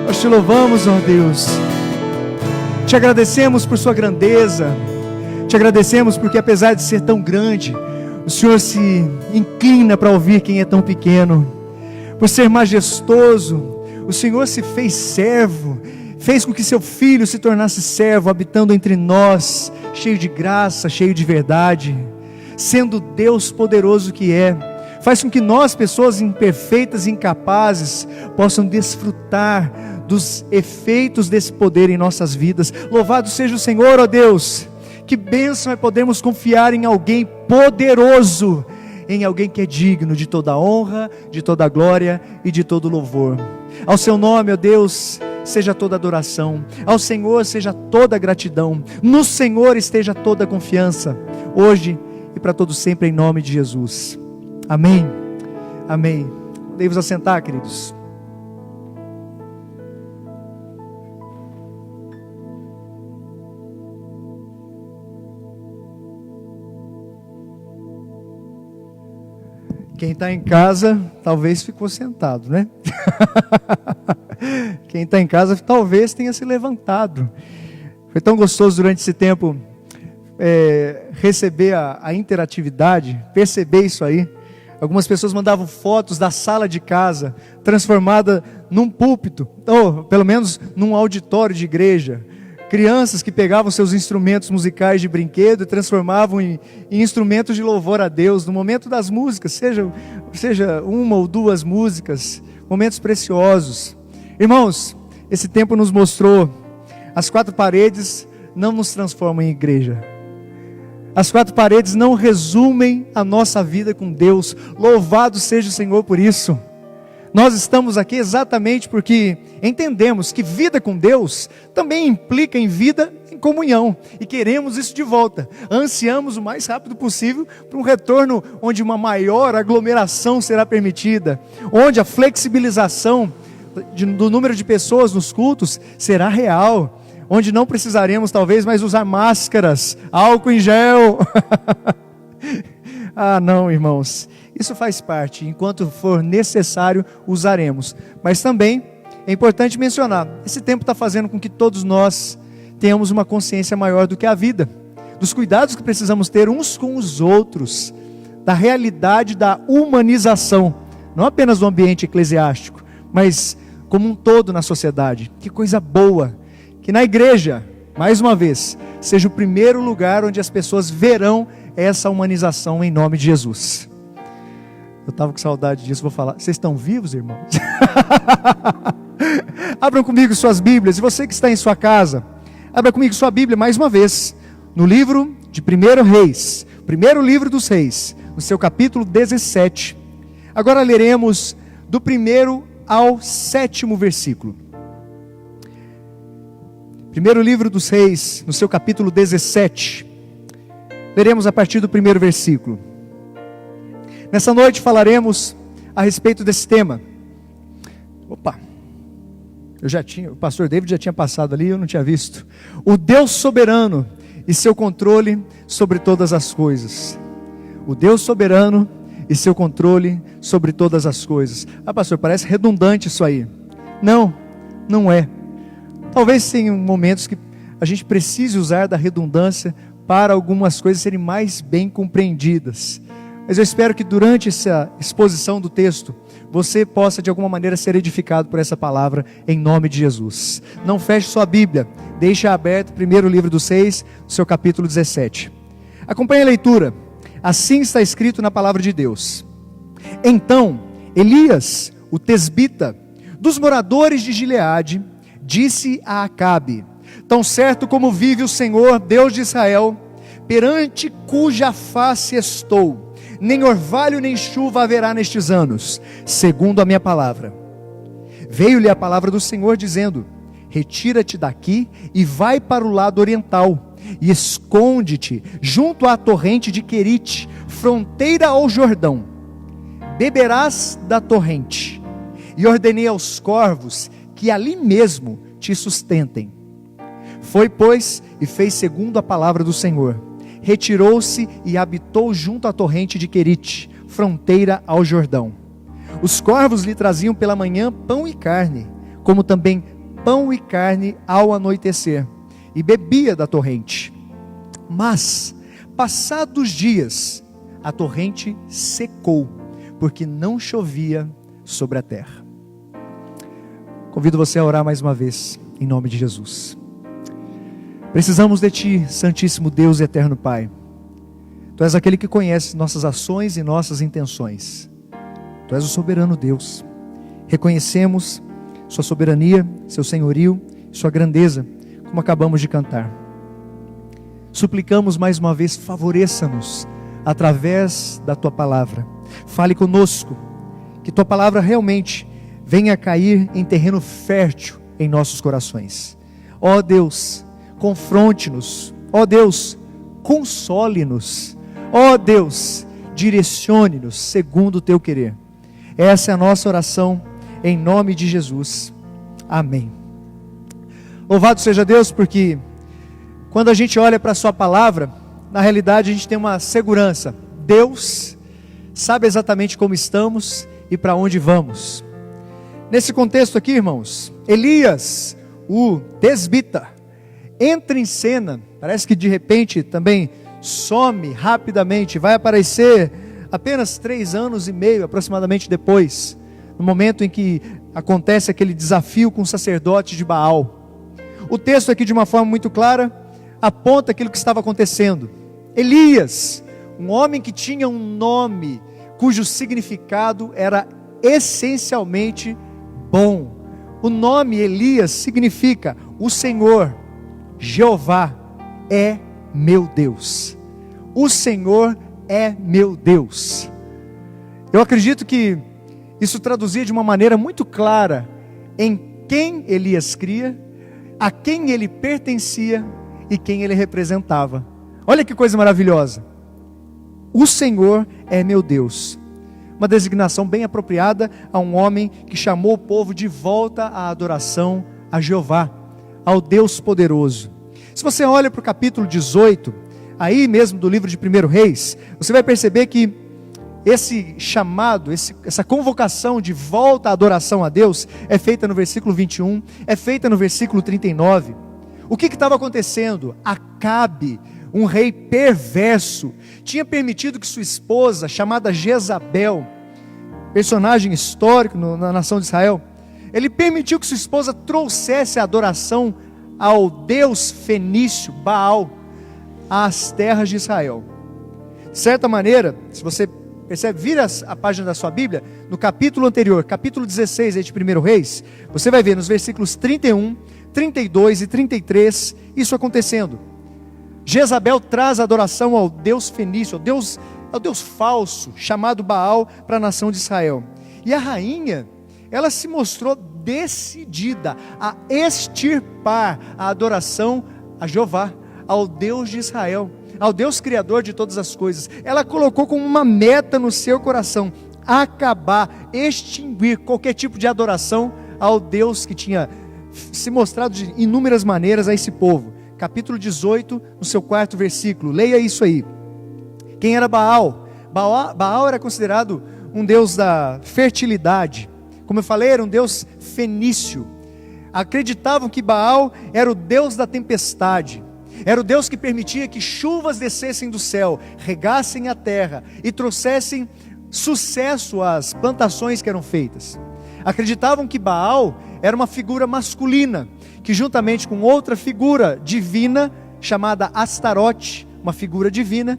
Nós te louvamos, ó Deus, te agradecemos por sua grandeza, te agradecemos porque apesar de ser tão grande, o Senhor se inclina para ouvir quem é tão pequeno. Por ser majestoso, o Senhor se fez servo, fez com que seu Filho se tornasse servo, habitando entre nós, cheio de graça, cheio de verdade, sendo Deus poderoso que é. Faz com que nós, pessoas imperfeitas e incapazes, possam desfrutar dos efeitos desse poder em nossas vidas. Louvado seja o Senhor, ó Deus. Que bênção é podermos confiar em alguém poderoso, em alguém que é digno de toda honra, de toda glória e de todo louvor. Ao seu nome, ó Deus, seja toda adoração. Ao Senhor seja toda gratidão. No Senhor esteja toda confiança, hoje e para todo sempre, em nome de Jesus. Amém, amém. Podemos assentar, queridos. Quem está em casa, talvez ficou sentado, né? Quem está em casa, talvez tenha se levantado. Foi tão gostoso durante esse tempo receber a interatividade, perceber isso aí. Algumas pessoas mandavam fotos da sala de casa, transformada num púlpito, ou pelo menos num auditório de igreja, Crianças que pegavam seus instrumentos musicais de brinquedo e transformavam em instrumentos de louvor a Deus, no momento das músicas, seja uma ou duas músicas, momentos preciosos. Irmãos, esse tempo nos mostrou, as quatro paredes não nos transformam em igreja. As quatro paredes não resumem a nossa vida com Deus. Louvado seja o Senhor por isso. Nós estamos aqui exatamente porque entendemos que vida com Deus também implica em vida em comunhão. E queremos isso de volta. Ansiamos o mais rápido possível para um retorno onde uma maior aglomeração será permitida. Onde a flexibilização do número de pessoas nos cultos será real. Onde não precisaremos talvez mais usar máscaras, álcool em gel. Ah, não, irmãos. Isso faz parte, enquanto for necessário, usaremos. Mas também é importante mencionar, esse tempo está fazendo com que todos nós tenhamos uma consciência maior do que a vida, dos cuidados que precisamos ter uns com os outros, da realidade da humanização, não apenas do ambiente eclesiástico, mas como um todo na sociedade. Que coisa boa, que na igreja, mais uma vez, seja o primeiro lugar onde as pessoas verão essa humanização em nome de Jesus. Eu estava com saudade disso, vou falar. Vocês estão vivos, irmãos? Abram comigo suas Bíblias. E você que está em sua casa, abra comigo sua Bíblia mais uma vez. No livro de 1 Reis, primeiro livro dos Reis, no seu capítulo 17. Agora leremos do 1º ao 7º versículo. Primeiro livro dos Reis, no seu capítulo 17. Leremos a partir do 1º versículo. Nessa noite falaremos a respeito desse tema. Opa, o pastor David já tinha passado ali, eu não tinha visto. O Deus soberano e seu controle sobre todas as coisas. O Deus soberano e seu controle sobre todas as coisas. Ah, pastor, parece redundante isso aí. Não, não é. Talvez tenham momentos que a gente precise usar da redundância para algumas coisas serem mais bem compreendidas. Mas eu espero que durante essa exposição do texto, você possa de alguma maneira ser edificado por essa palavra, em nome de Jesus. Não feche sua Bíblia, deixe aberto o primeiro livro dos Reis, seu capítulo 17. Acompanhe a leitura. Assim está escrito na palavra de Deus. Então, Elias, o tesbita, dos moradores de Gileade, disse a Acabe: tão certo como vive o Senhor, Deus de Israel, perante cuja face estou, nem orvalho nem chuva haverá nestes anos, segundo a minha palavra. Veio-lhe a palavra do Senhor dizendo: retira-te daqui e vai para o lado oriental, e esconde-te junto à torrente de Querite, fronteira ao Jordão. Beberás da torrente. E ordenei aos corvos que ali mesmo te sustentem. Foi, pois, e fez segundo a palavra do Senhor. Retirou-se e habitou junto à torrente de Querite, fronteira ao Jordão. Os corvos lhe traziam pela manhã pão e carne, como também pão e carne ao anoitecer, e bebia da torrente. Mas, passados dias, a torrente secou, porque não chovia sobre a terra. Convido você a orar mais uma vez, em nome de Jesus. Precisamos de Ti, Santíssimo Deus e Eterno Pai. Tu és aquele que conhece nossas ações e nossas intenções. Tu és o soberano Deus. Reconhecemos Sua soberania, Seu senhorio, Sua grandeza, como acabamos de cantar. Suplicamos mais uma vez, favoreça-nos através da Tua palavra. Fale conosco, que Tua palavra realmente venha cair em terreno fértil em nossos corações. Ó Deus, confronte-nos. Ó Deus, console-nos. Ó Deus, direcione-nos segundo o Teu querer. Essa é a nossa oração, em nome de Jesus. Amém. Louvado seja Deus, porque quando a gente olha para a Sua palavra, na realidade a gente tem uma segurança. Deus sabe exatamente como estamos e para onde vamos. Nesse contexto aqui, irmãos, Elias, o tesbita, entra em cena, parece que de repente também some rapidamente, vai aparecer apenas 3 anos e meio aproximadamente depois, no momento em que acontece aquele desafio com o sacerdote de Baal. O texto aqui, de uma forma muito clara, aponta aquilo que estava acontecendo. Elias, um homem que tinha um nome, cujo significado era essencialmente bom. O nome Elias significa: o Senhor, Jeová, é meu Deus. O Senhor é meu Deus. Eu acredito que isso traduzia de uma maneira muito clara em quem Elias cria, a quem ele pertencia e quem ele representava. Olha que coisa maravilhosa. O Senhor é meu Deus. Uma designação bem apropriada a um homem que chamou o povo de volta à adoração a Jeová, ao Deus poderoso. Se você olha para o capítulo 18, aí mesmo do livro de 1 Reis, você vai perceber que esse chamado, essa convocação de volta à adoração a Deus, é feita no versículo 21, é feita no versículo 39. O que estava acontecendo? Acabe, um rei perverso, tinha permitido que sua esposa, chamada Jezabel, personagem histórico na nação de Israel, ele permitiu que sua esposa trouxesse a adoração ao deus fenício, Baal, às terras de Israel. De certa maneira, se você percebe, vira a página da sua Bíblia, no capítulo anterior, capítulo 16 de 1 Reis, você vai ver nos versículos 31, 32 e 33, isso acontecendo. Jezabel traz a adoração ao deus fenício, ao deus falso, chamado Baal, para a nação de Israel. E a rainha, ela se mostrou decidida a extirpar a adoração a Jeová, ao Deus de Israel, ao Deus criador de todas as coisas. Ela colocou como uma meta no seu coração, acabar, extinguir qualquer tipo de adoração ao Deus que tinha se mostrado de inúmeras maneiras a esse povo. Capítulo 18, no seu 4º versículo, leia isso aí. Quem era Baal? Baal era considerado um deus da fertilidade. Como eu falei, era um deus fenício. Acreditavam que Baal era o deus da tempestade. Era o Deus que permitia que chuvas descessem do céu, regassem a terra e trouxessem sucesso às plantações que eram feitas. Acreditavam que Baal era uma figura masculina, que juntamente com outra figura divina, chamada Astarote, uma figura divina,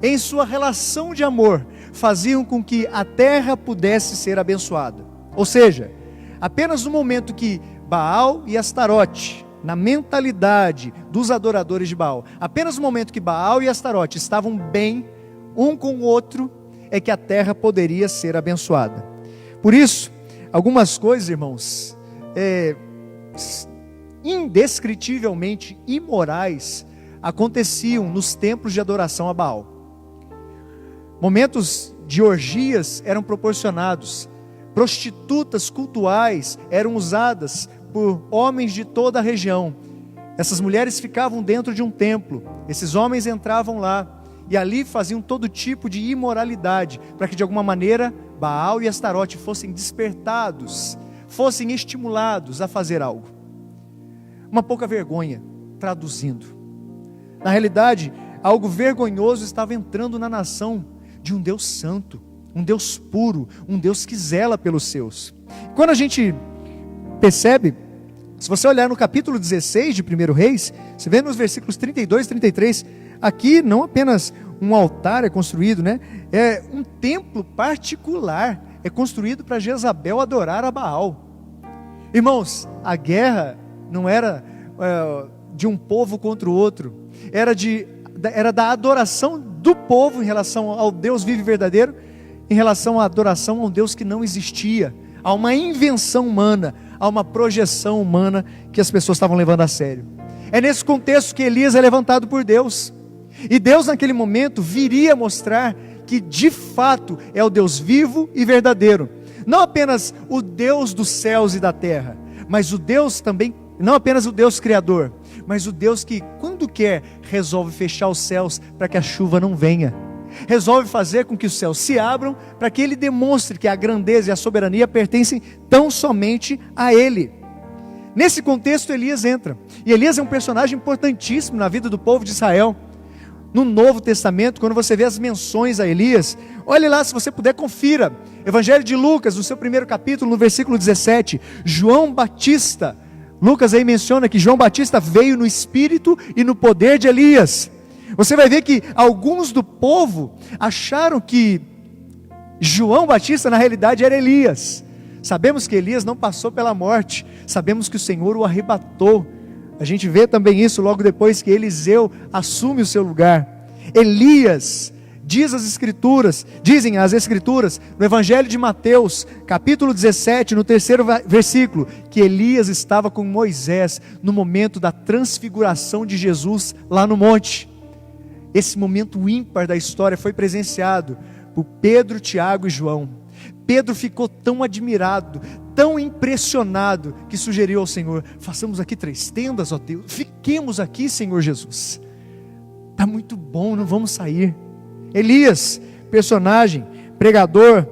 em sua relação de amor, faziam com que a terra pudesse ser abençoada. Ou seja, apenas no momento que Baal e Astarote, na mentalidade dos adoradores de Baal, apenas no momento que Baal e Astarote estavam bem um com o outro, é que a terra poderia ser abençoada. Por isso, algumas coisas, irmãos, indescritivelmente imorais aconteciam nos templos de adoração a Baal. Momentos de orgias eram proporcionados, prostitutas cultuais eram usadas por homens de toda a região. Essas mulheres ficavam dentro de um templo, esses homens entravam lá e ali faziam todo tipo de imoralidade, para que de alguma maneira Baal e Astarote fossem despertados, fossem estimulados a fazer algo. Uma pouca vergonha, traduzindo. Na realidade, algo vergonhoso estava entrando na nação de um Deus santo, um Deus puro, um Deus que zela pelos seus. Quando a gente percebe, se você olhar no capítulo 16 de 1 Reis, você vê nos versículos 32 e 33, aqui não apenas um altar é construído, é um templo particular, é construído para Jezabel adorar a Baal. Irmãos, a guerra não era de um povo contra o outro, era da adoração do povo em relação ao Deus vivo e verdadeiro, em relação à adoração a um Deus que não existia, a uma invenção humana, a uma projeção humana que as pessoas estavam levando a sério. É nesse contexto que Elias é levantado por Deus, e Deus naquele momento viria mostrar que de fato é o Deus vivo e verdadeiro, não apenas o Deus dos céus e da terra, mas o Deus também, não apenas o Deus criador, mas o Deus que quando quer resolve fechar os céus para que a chuva não venha, resolve fazer com que os céus se abram para que Ele demonstre que a grandeza e a soberania pertencem tão somente a Ele. Nesse contexto Elias entra, e Elias é um personagem importantíssimo na vida do povo de Israel. No Novo Testamento, quando você vê as menções a Elias, olhe lá, se você puder, confira. Evangelho de Lucas, no seu 1º capítulo, no versículo 17, João Batista, Lucas aí menciona que João Batista veio no espírito e no poder de Elias. Você vai ver que alguns do povo acharam que João Batista na realidade era Elias. Sabemos que Elias não passou pela morte, sabemos que o Senhor o arrebatou. A gente vê também isso logo depois que Eliseu assume o seu lugar. Elias, dizem as escrituras, no Evangelho de Mateus, capítulo 17, no 3º versículo, que Elias estava com Moisés no momento da transfiguração de Jesus lá no monte. Esse momento ímpar da história foi presenciado por Pedro, Tiago e João. Pedro ficou tão admirado, tão impressionado, que sugeriu ao Senhor: façamos aqui 3 tendas, ó Deus, fiquemos aqui, Senhor Jesus, está muito bom, não vamos sair. Elias, personagem, pregador,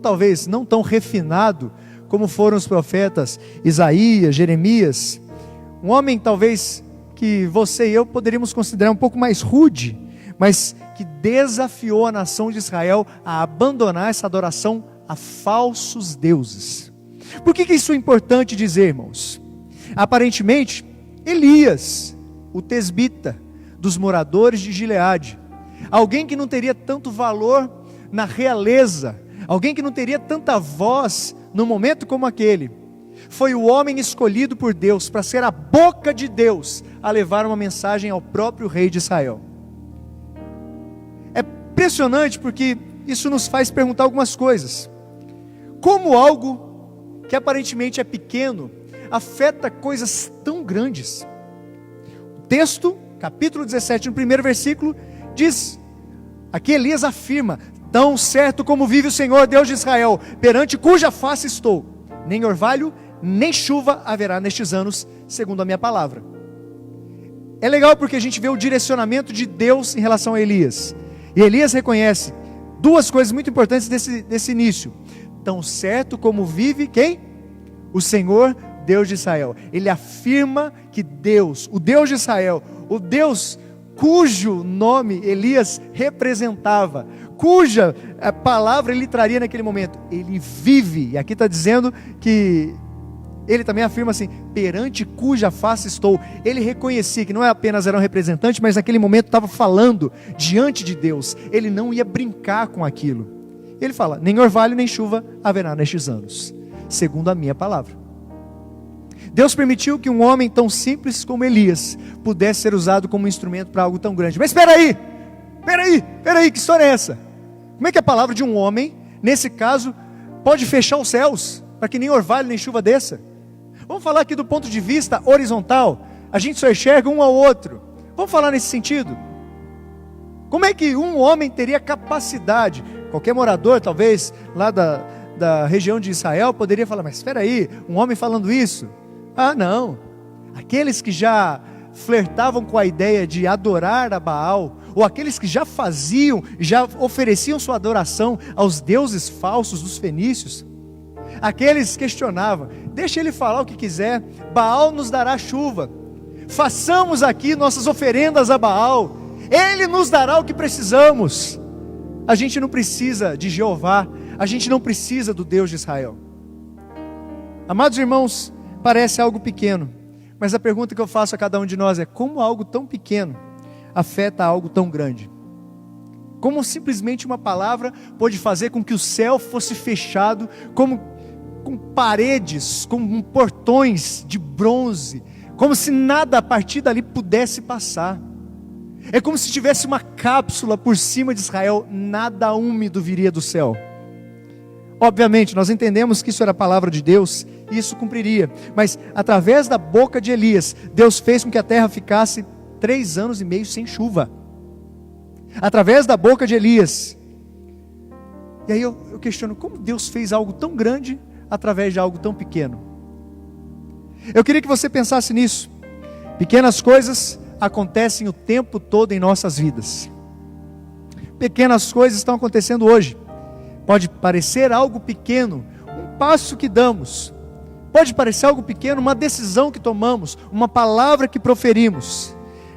talvez não tão refinado como foram os profetas Isaías, Jeremias, um homem talvez que você e eu poderíamos considerar um pouco mais rude, mas que desafiou a nação de Israel a abandonar essa adoração a falsos deuses. Por que isso é importante dizer, irmãos? Aparentemente, Elias, o tesbita dos moradores de Gileade, alguém que não teria tanto valor na realeza, alguém que não teria tanta voz num momento como aquele, foi o homem escolhido por Deus para ser a boca de Deus a levar uma mensagem ao próprio rei de Israel. É impressionante porque isso nos faz perguntar algumas coisas. Como algo que aparentemente é pequeno afeta coisas tão grandes? O texto, capítulo 17, no 1º versículo, diz, aqui Elias afirma: tão certo como vive o Senhor Deus de Israel, perante cuja face estou, nem orvalho, nem chuva haverá nestes anos, segundo a minha palavra. É legal porque a gente vê o direcionamento de Deus em relação a Elias, e Elias reconhece 2 coisas muito importantes desse início: tão certo como vive quem? O Senhor Deus de Israel. Ele afirma que Deus, o Deus de Israel, o Deus cujo nome Elias representava, cuja palavra ele traria naquele momento, ele vive. E aqui está dizendo que ele também afirma assim: perante cuja face estou. Ele reconhecia que não apenas era um representante, mas naquele momento estava falando diante de Deus. Ele não ia brincar com aquilo. Ele fala: nem orvalho nem chuva haverá nestes anos, segundo a minha palavra. Deus permitiu que um homem tão simples como Elias pudesse ser usado como instrumento para algo tão grande. Mas espera aí, que história é essa? Como é que a palavra de um homem, nesse caso, pode fechar os céus, para que nem orvalho nem chuva desça? Vamos falar aqui do ponto de vista horizontal, a gente só enxerga um ao outro. Vamos falar nesse sentido? Como é que um homem teria capacidade? Qualquer morador, talvez, lá da região de Israel, poderia falar: mas espera aí, um homem falando isso? Ah, não. Aqueles que já flertavam com a ideia de adorar a Baal, ou aqueles que já ofereciam sua adoração aos deuses falsos dos fenícios, aqueles questionavam: deixa ele falar o que quiser, Baal nos dará chuva, façamos aqui nossas oferendas a Baal, ele nos dará o que precisamos. A gente não precisa de Jeová, a gente não precisa do Deus de Israel. Amados irmãos, parece algo pequeno, mas a pergunta que eu faço a cada um de nós é: como algo tão pequeno afeta algo tão grande? Como simplesmente uma palavra pode fazer com que o céu fosse fechado, com paredes, com portões de bronze, como se nada a partir dali pudesse passar? É como se tivesse uma cápsula por cima de Israel, nada úmido viria do céu. Obviamente, nós entendemos que isso era a palavra de Deus, e isso cumpriria, mas através da boca de Elias, Deus fez com que a terra ficasse 3 anos e meio sem chuva, através da boca de Elias. E aí eu questiono: como Deus fez algo tão grande através de algo tão pequeno? Eu queria que você pensasse nisso. Pequenas coisas acontecem o tempo todo em nossas vidas. Pequenas coisas estão acontecendo hoje. Pode parecer algo pequeno, um passo que damos. Pode parecer algo pequeno, uma decisão que tomamos, uma palavra que proferimos.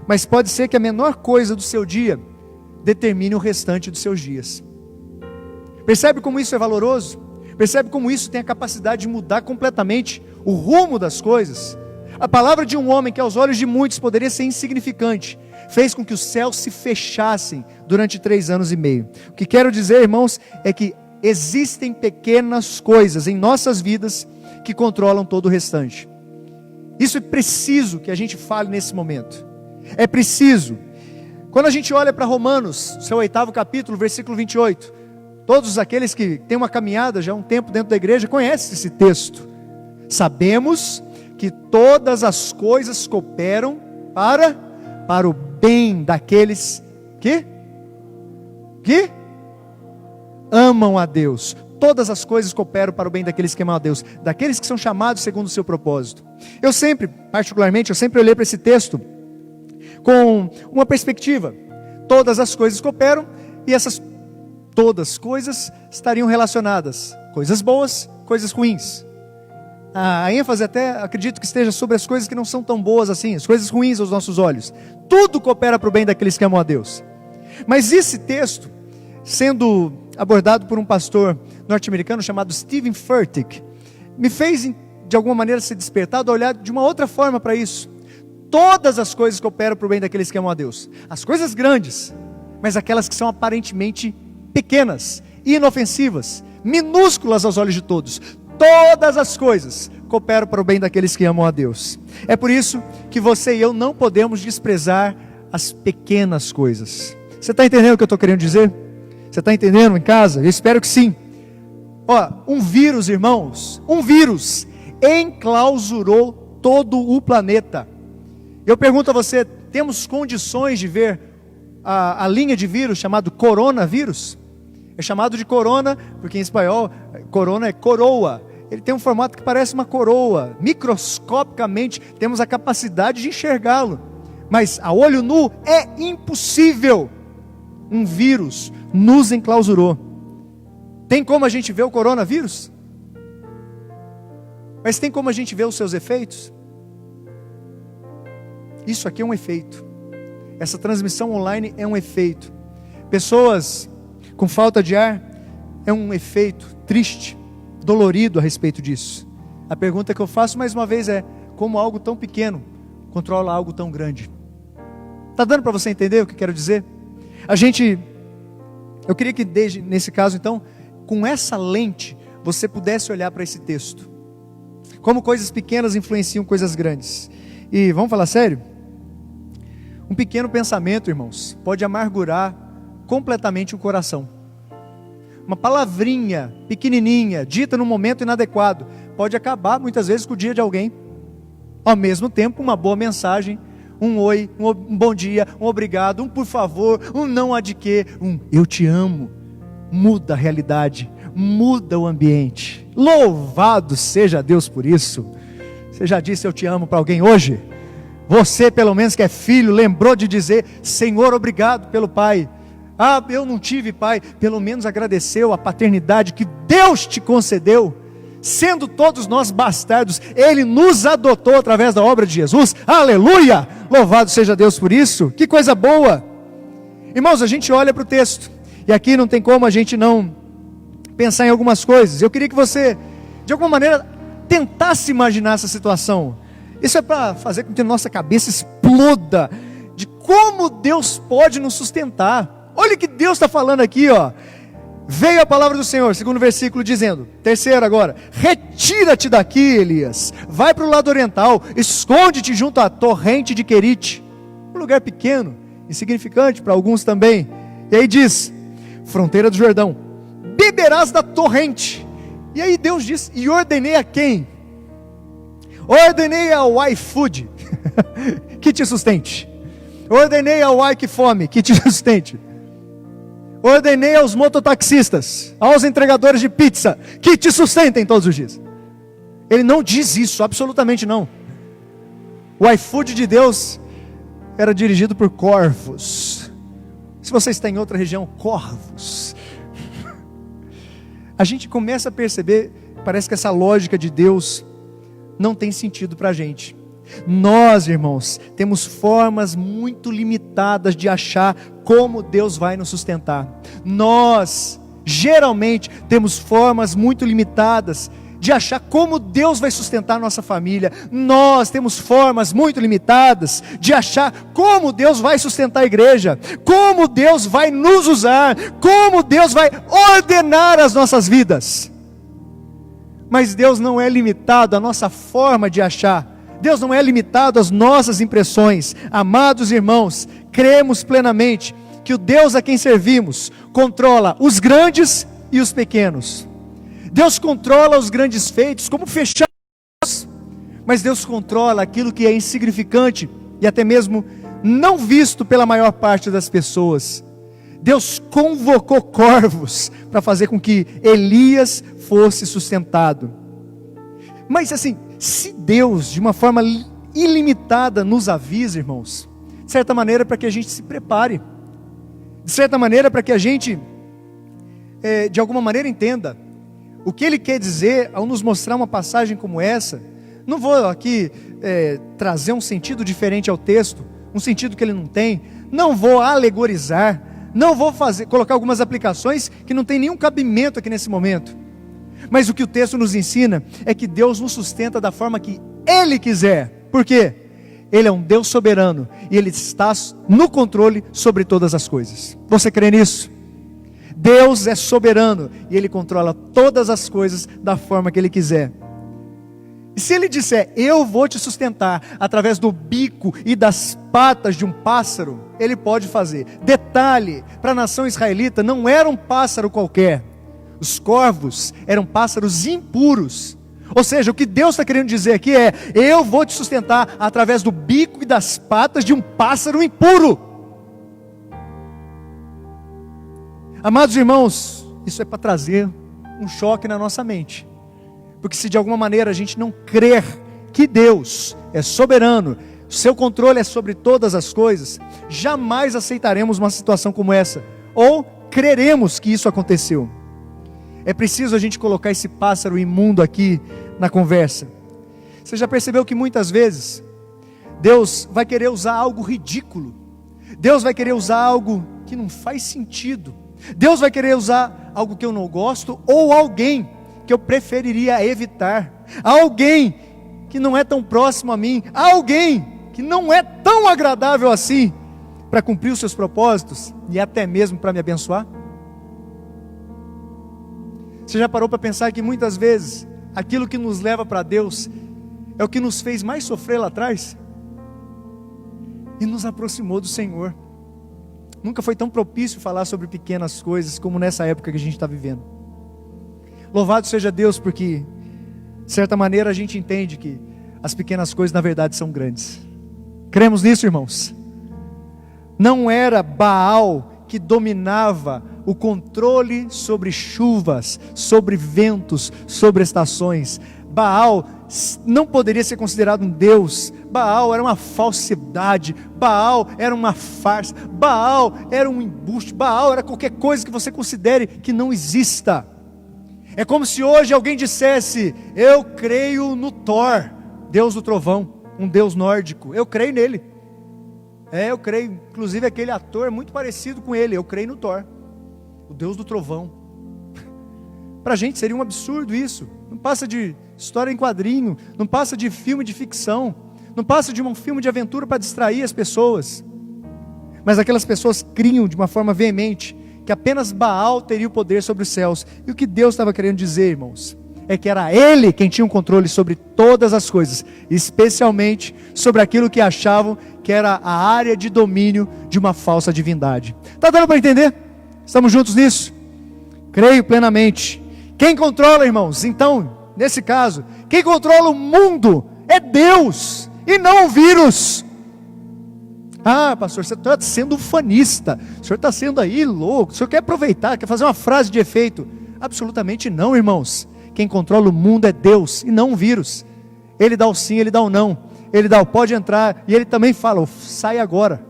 Mas pode ser que a menor coisa do seu dia determine o restante dos seus dias. Percebe como isso é valoroso? Percebe como isso tem a capacidade de mudar completamente o rumo das coisas? A palavra de um homem que aos olhos de muitos poderia ser insignificante, fez com que os céus se fechassem durante 3 anos e meio. O que quero dizer, irmãos, é que existem pequenas coisas em nossas vidas que controlam todo o restante. Isso é preciso que a gente fale nesse momento. É preciso. Quando a gente olha para Romanos, seu 8º capítulo, versículo 28, todos aqueles que têm uma caminhada já há um tempo dentro da igreja conhecem esse texto. Sabemos que todas as coisas cooperam para o bem daqueles que amam a Deus. Todas as coisas cooperam para o bem daqueles que amam a Deus, daqueles que são chamados segundo o seu propósito. Particularmente, eu sempre olhei para esse texto com uma perspectiva. Todas as coisas cooperam, e essas todas as coisas estariam relacionadas. Coisas boas, coisas ruins. A ênfase até acredito que esteja sobre as coisas que não são tão boas assim, as coisas ruins aos nossos olhos. Tudo coopera para o bem daqueles que amam a Deus. Mas esse texto, sendo abordado por um pastor norte-americano chamado Steven Furtick, me fez de alguma maneira ser despertado a olhar de uma outra forma para isso. Todas as coisas cooperam para o bem daqueles que amam a Deus. As coisas grandes, mas aquelas que são aparentemente pequenas, inofensivas, minúsculas aos olhos de todos. Todas as coisas cooperam para o bem daqueles que amam a Deus. É por isso que você e eu não podemos desprezar as pequenas coisas. Você está entendendo o que eu estou querendo dizer? Você está entendendo em casa? Eu espero que sim. Um vírus, irmãos, enclausurou todo o planeta. Eu pergunto a você, temos condições de ver a linha de vírus chamado coronavírus? É chamado de corona, porque em espanhol, corona é coroa. Ele tem um formato que parece uma coroa. Microscopicamente, temos a capacidade de enxergá-lo. Mas a olho nu é impossível. Um vírus nos enclausurou. Tem como a gente ver o coronavírus? Mas tem como a gente ver os seus efeitos? Isso aqui é um efeito. Essa transmissão online é um efeito. Pessoas com falta de ar é um efeito triste, dolorido a respeito disso. A pergunta que eu faço mais uma vez é: como algo tão pequeno controla algo tão grande? Está dando para você entender o que eu quero dizer? Eu queria que nesse caso então, com essa lente, você pudesse olhar para esse texto. Como coisas pequenas influenciam coisas grandes. E vamos falar sério? Um pequeno pensamento, irmãos, pode amargurar completamente o coração. Uma palavrinha pequenininha, dita num momento inadequado, pode acabar muitas vezes com o dia de alguém. Ao mesmo tempo, uma boa mensagem, um oi, um bom dia, um obrigado, um por favor, um não há de quê, um eu te amo, muda a realidade, muda o ambiente. Louvado seja Deus por isso. Você já disse eu te amo para alguém hoje? Você, pelo menos que é filho, lembrou de dizer: Senhor, obrigado pelo pai. Eu não tive pai. Pelo menos agradeceu a paternidade que Deus te concedeu. Sendo todos nós bastardos, Ele nos adotou através da obra de Jesus. Aleluia! Louvado seja Deus por isso. Que coisa boa! Irmãos, a gente olha para o texto, e aqui não tem como a gente não pensar em algumas coisas. Eu queria que você, de alguma maneira, tentasse imaginar essa situação. Isso é para fazer com que a nossa cabeça exploda de como Deus pode nos sustentar. Olha o que Deus está falando aqui, ó. Veio a palavra do Senhor, segundo versículo, dizendo, terceiro agora: retira-te daqui, Elias, vai para o lado oriental, esconde-te junto à torrente de Querite. Um lugar pequeno, insignificante para alguns também. E aí diz, fronteira do Jordão, beberás da torrente. E aí Deus diz, e ordenei a quem? Ordenei ao iFood que te sustente. Ordenei ao iFome que te sustente. Ordenei aos mototaxistas, aos entregadores de pizza, que te sustentem todos os dias. Ele não diz isso, absolutamente não. O iFood de Deus era dirigido por corvos. Se você está em outra região, corvos. A gente começa a perceber, parece que essa lógica de Deus não tem sentido para a gente. Nós, irmãos, temos formas muito limitadas de achar como Deus vai nos sustentar. Nós Geralmente temos formas muito limitadas de achar como Deus vai sustentar a nossa família. Nós temos formas muito limitadas de achar como Deus vai sustentar a igreja, como Deus vai nos usar, como Deus vai ordenar as nossas vidas. Mas Deus não é limitado à nossa forma de achar. Deus não é limitado às nossas impressões. Amados irmãos, cremos plenamente que o Deus a quem servimos controla os grandes e os pequenos. Deus controla os grandes feitos, como fechar, mas Deus controla aquilo que é insignificante e até mesmo não visto pela maior parte das pessoas. Deus convocou corvos para fazer com que Elias fosse sustentado. Mas assim, se Deus de uma forma ilimitada nos avisa, irmãos, de certa maneira para que a gente se prepare, de certa maneira para que a gente de alguma maneira entenda o que Ele quer dizer ao nos mostrar uma passagem como essa. Não vou aqui trazer um sentido diferente ao texto, um sentido que ele não tem, não vou alegorizar, não vou colocar algumas aplicações que não tem nenhum cabimento aqui nesse momento. Mas o que o texto nos ensina é que Deus nos sustenta da forma que Ele quiser. Por quê? Ele é um Deus soberano e Ele está no controle sobre todas as coisas. Você crê nisso? Deus é soberano e Ele controla todas as coisas da forma que Ele quiser. E se Ele disser, eu vou te sustentar através do bico e das patas de um pássaro, Ele pode fazer. Detalhe, para a nação israelita não era um pássaro qualquer. Os corvos eram pássaros impuros. Ou seja, o que Deus está querendo dizer aqui é, eu vou te sustentar através do bico e das patas de um pássaro impuro. Amados irmãos, isso é para trazer um choque na nossa mente. Porque se de alguma maneira a gente não crer que Deus é soberano, seu controle é sobre todas as coisas, jamais aceitaremos uma situação como essa, ou creremos que isso aconteceu. É preciso a gente colocar esse pássaro imundo aqui na conversa. Você já percebeu que muitas vezes Deus vai querer usar algo ridículo, Deus vai querer usar algo que não faz sentido, Deus vai querer usar algo que eu não gosto, ou alguém que eu preferiria evitar, alguém que não é tão próximo a mim, alguém que não é tão agradável assim, para cumprir os seus propósitos, e até mesmo para me abençoar. Você já parou para pensar que muitas vezes, aquilo que nos leva para Deus, é o que nos fez mais sofrer lá atrás? E nos aproximou do Senhor. Nunca foi tão propício falar sobre pequenas coisas como nessa época que a gente está vivendo. Louvado seja Deus, porque de certa maneira a gente entende que as pequenas coisas na verdade são grandes. Cremos nisso, irmãos? Não era Baal que dominava o controle sobre chuvas, sobre ventos, sobre estações. Baal não poderia ser considerado um Deus. Baal era uma falsidade, Baal era uma farsa, Baal era um embuste, Baal era qualquer coisa que você considere que não exista. É como se hoje alguém dissesse, eu creio no Thor, Deus do trovão, um Deus nórdico, eu creio nele. Eu creio, inclusive aquele ator é muito parecido com ele, eu creio no Thor, o Deus do trovão. Para a gente seria um absurdo isso, não passa de história em quadrinho, não passa de filme de ficção, não passa de um filme de aventura para distrair as pessoas. Mas aquelas pessoas criam de uma forma veemente que apenas Baal teria o poder sobre os céus. E o que Deus estava querendo dizer, irmãos, é que era Ele quem tinha o controle sobre todas as coisas, especialmente sobre aquilo que achavam que era a área de domínio de uma falsa divindade. Está dando para entender? Estamos juntos nisso? Creio plenamente. Quem controla, irmãos? Então, nesse caso, quem controla o mundo é Deus e não o vírus. Ah, pastor, você está sendo ufanista, o senhor está sendo aí louco, o senhor quer aproveitar, quer fazer uma frase de efeito? Absolutamente não, irmãos. Quem controla o mundo é Deus e não o vírus. Ele dá o sim, Ele dá o não, Ele dá o pode entrar, e Ele também fala, sai agora.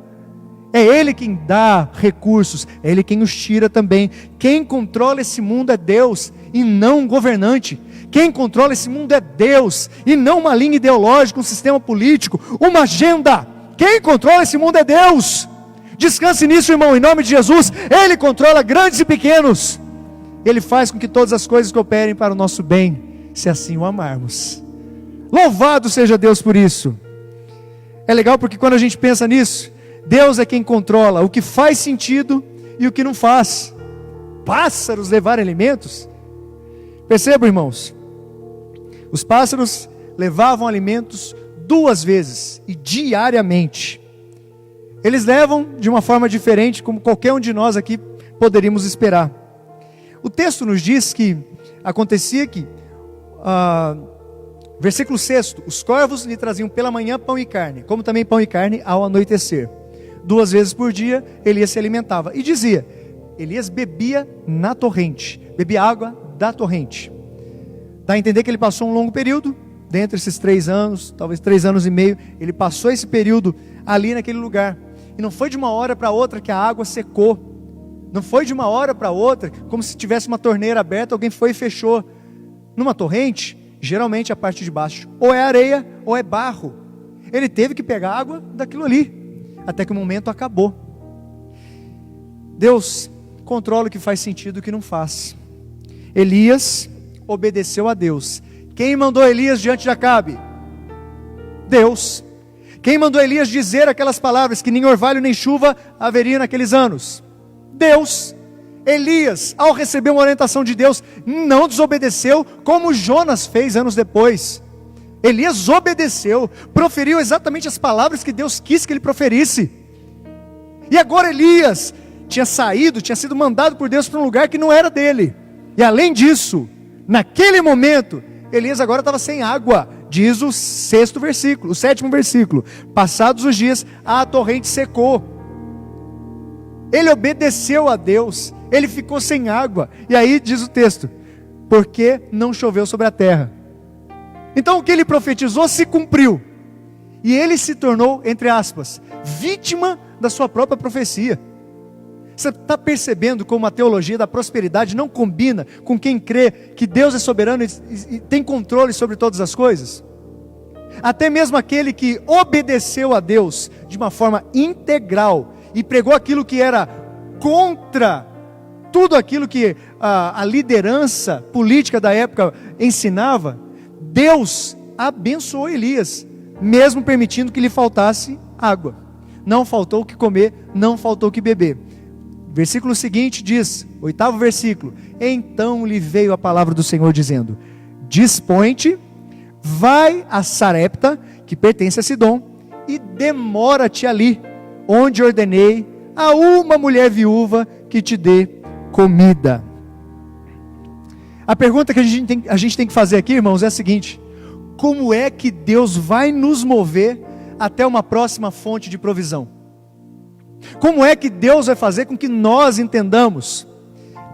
É Ele quem dá recursos, é Ele quem os tira também. Quem controla esse mundo é Deus e não um governante. Quem controla esse mundo é Deus e não uma linha ideológica, um sistema político, uma agenda. Quem controla esse mundo é Deus. Descanse nisso, irmão, em nome de Jesus. Ele controla grandes e pequenos. Ele faz com que todas as coisas cooperem para o nosso bem, se assim o amarmos. Louvado seja Deus por isso. É legal porque quando a gente pensa nisso, Deus é quem controla o que faz sentido e o que não faz. Pássaros levar alimentos? Percebam, irmãos, os pássaros levavam alimentos 2 vezes e diariamente. Eles levam de uma forma diferente, como qualquer um de nós aqui poderíamos esperar. O texto nos diz que acontecia que, versículo 6, os corvos lhe traziam pela manhã pão e carne, como também pão e carne ao anoitecer. 2 vezes por dia Elias se alimentava. E dizia, Elias bebia na torrente, bebia água da torrente. Dá a entender que ele passou um longo período, dentre esses 3 anos, talvez 3 anos e meio, ele passou esse período ali naquele lugar. E não foi de uma hora para outra que a água secou. Não foi de uma hora para outra, como se tivesse uma torneira aberta, alguém foi e fechou. Numa torrente, geralmente a parte de baixo ou é areia ou é barro. Ele teve que pegar água daquilo ali, até que o momento acabou. Deus controla o que faz sentido e o que não faz. Elias obedeceu a Deus. Quem mandou Elias diante de Acabe? Deus. Quem mandou Elias dizer aquelas palavras que nem orvalho nem chuva haveria naqueles anos? Deus. Elias, ao receber uma orientação de Deus, não desobedeceu, como Jonas fez anos depois. Elias obedeceu, proferiu exatamente as palavras que Deus quis que ele proferisse. E agora Elias tinha sido mandado por Deus para um lugar que não era dele. E além disso, naquele momento, Elias agora estava sem água. Diz o 7º versículo. Passados os dias, a torrente secou. Ele obedeceu a Deus, ele ficou sem água. E aí diz o texto, porque não choveu sobre a terra. Então o que ele profetizou se cumpriu. E ele se tornou, entre aspas, vítima da sua própria profecia. Você está percebendo como a teologia da prosperidade não combina com quem crê que Deus é soberano e tem controle sobre todas as coisas? Até mesmo aquele que obedeceu a Deus de uma forma integral e pregou aquilo que era contra tudo aquilo que a liderança política da época ensinava, Deus abençoou Elias, mesmo permitindo que lhe faltasse água. Não faltou o que comer, não faltou o que beber. Versículo seguinte diz, 8º versículo, então lhe veio a palavra do Senhor dizendo, dispõe-te, vai a Sarepta, que pertence a Sidom, e demora-te ali, onde ordenei a uma mulher viúva que te dê comida. A pergunta que a gente tem que fazer aqui, irmãos, é a seguinte: como é que Deus vai nos mover até uma próxima fonte de provisão? Como é que Deus vai fazer com que nós entendamos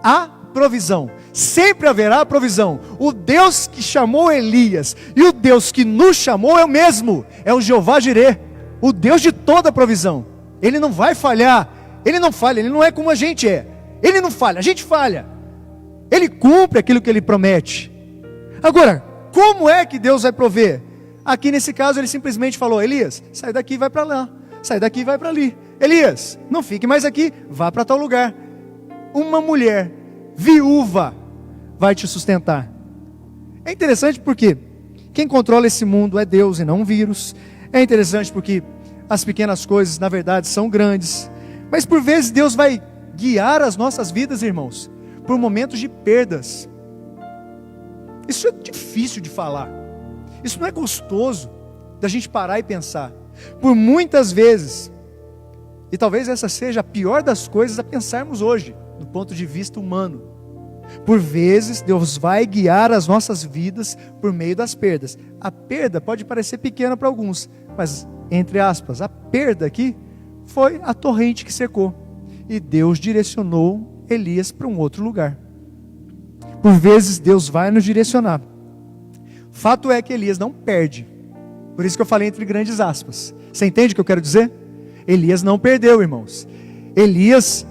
a provisão? Sempre haverá provisão. O Deus que chamou Elias e o Deus que nos chamou é o mesmo, é o Jeová Jireh, o Deus de toda a provisão. Ele não vai falhar, ele não falha, ele não é como a gente é. Ele não falha, a gente falha. Ele cumpre aquilo que ele promete. Agora, como é que Deus vai prover? Aqui nesse caso ele simplesmente falou, Elias, sai daqui e vai para lá, sai daqui e vai para ali. Elias, não fique mais aqui, vá para tal lugar. Uma mulher viúva vai te sustentar. É interessante porque quem controla esse mundo é Deus e não um vírus. É interessante porque as pequenas coisas na verdade são grandes. Mas por vezes Deus vai guiar as nossas vidas, irmãos, por momentos de perdas. Isso é difícil de falar. Isso não é gostoso da gente parar e pensar. Por muitas vezes, e talvez essa seja a pior das coisas a pensarmos hoje, do ponto de vista humano. Por vezes, Deus vai guiar as nossas vidas por meio das perdas. A perda pode parecer pequena para alguns, mas, entre aspas, a perda aqui foi a torrente que secou. E Deus direcionou Elias para um outro lugar. Por vezes, Deus vai nos direcionar. Fato é que Elias não perde. Por isso que eu falei entre grandes aspas. Você entende o que eu quero dizer? Elias não perdeu, irmãos. Elias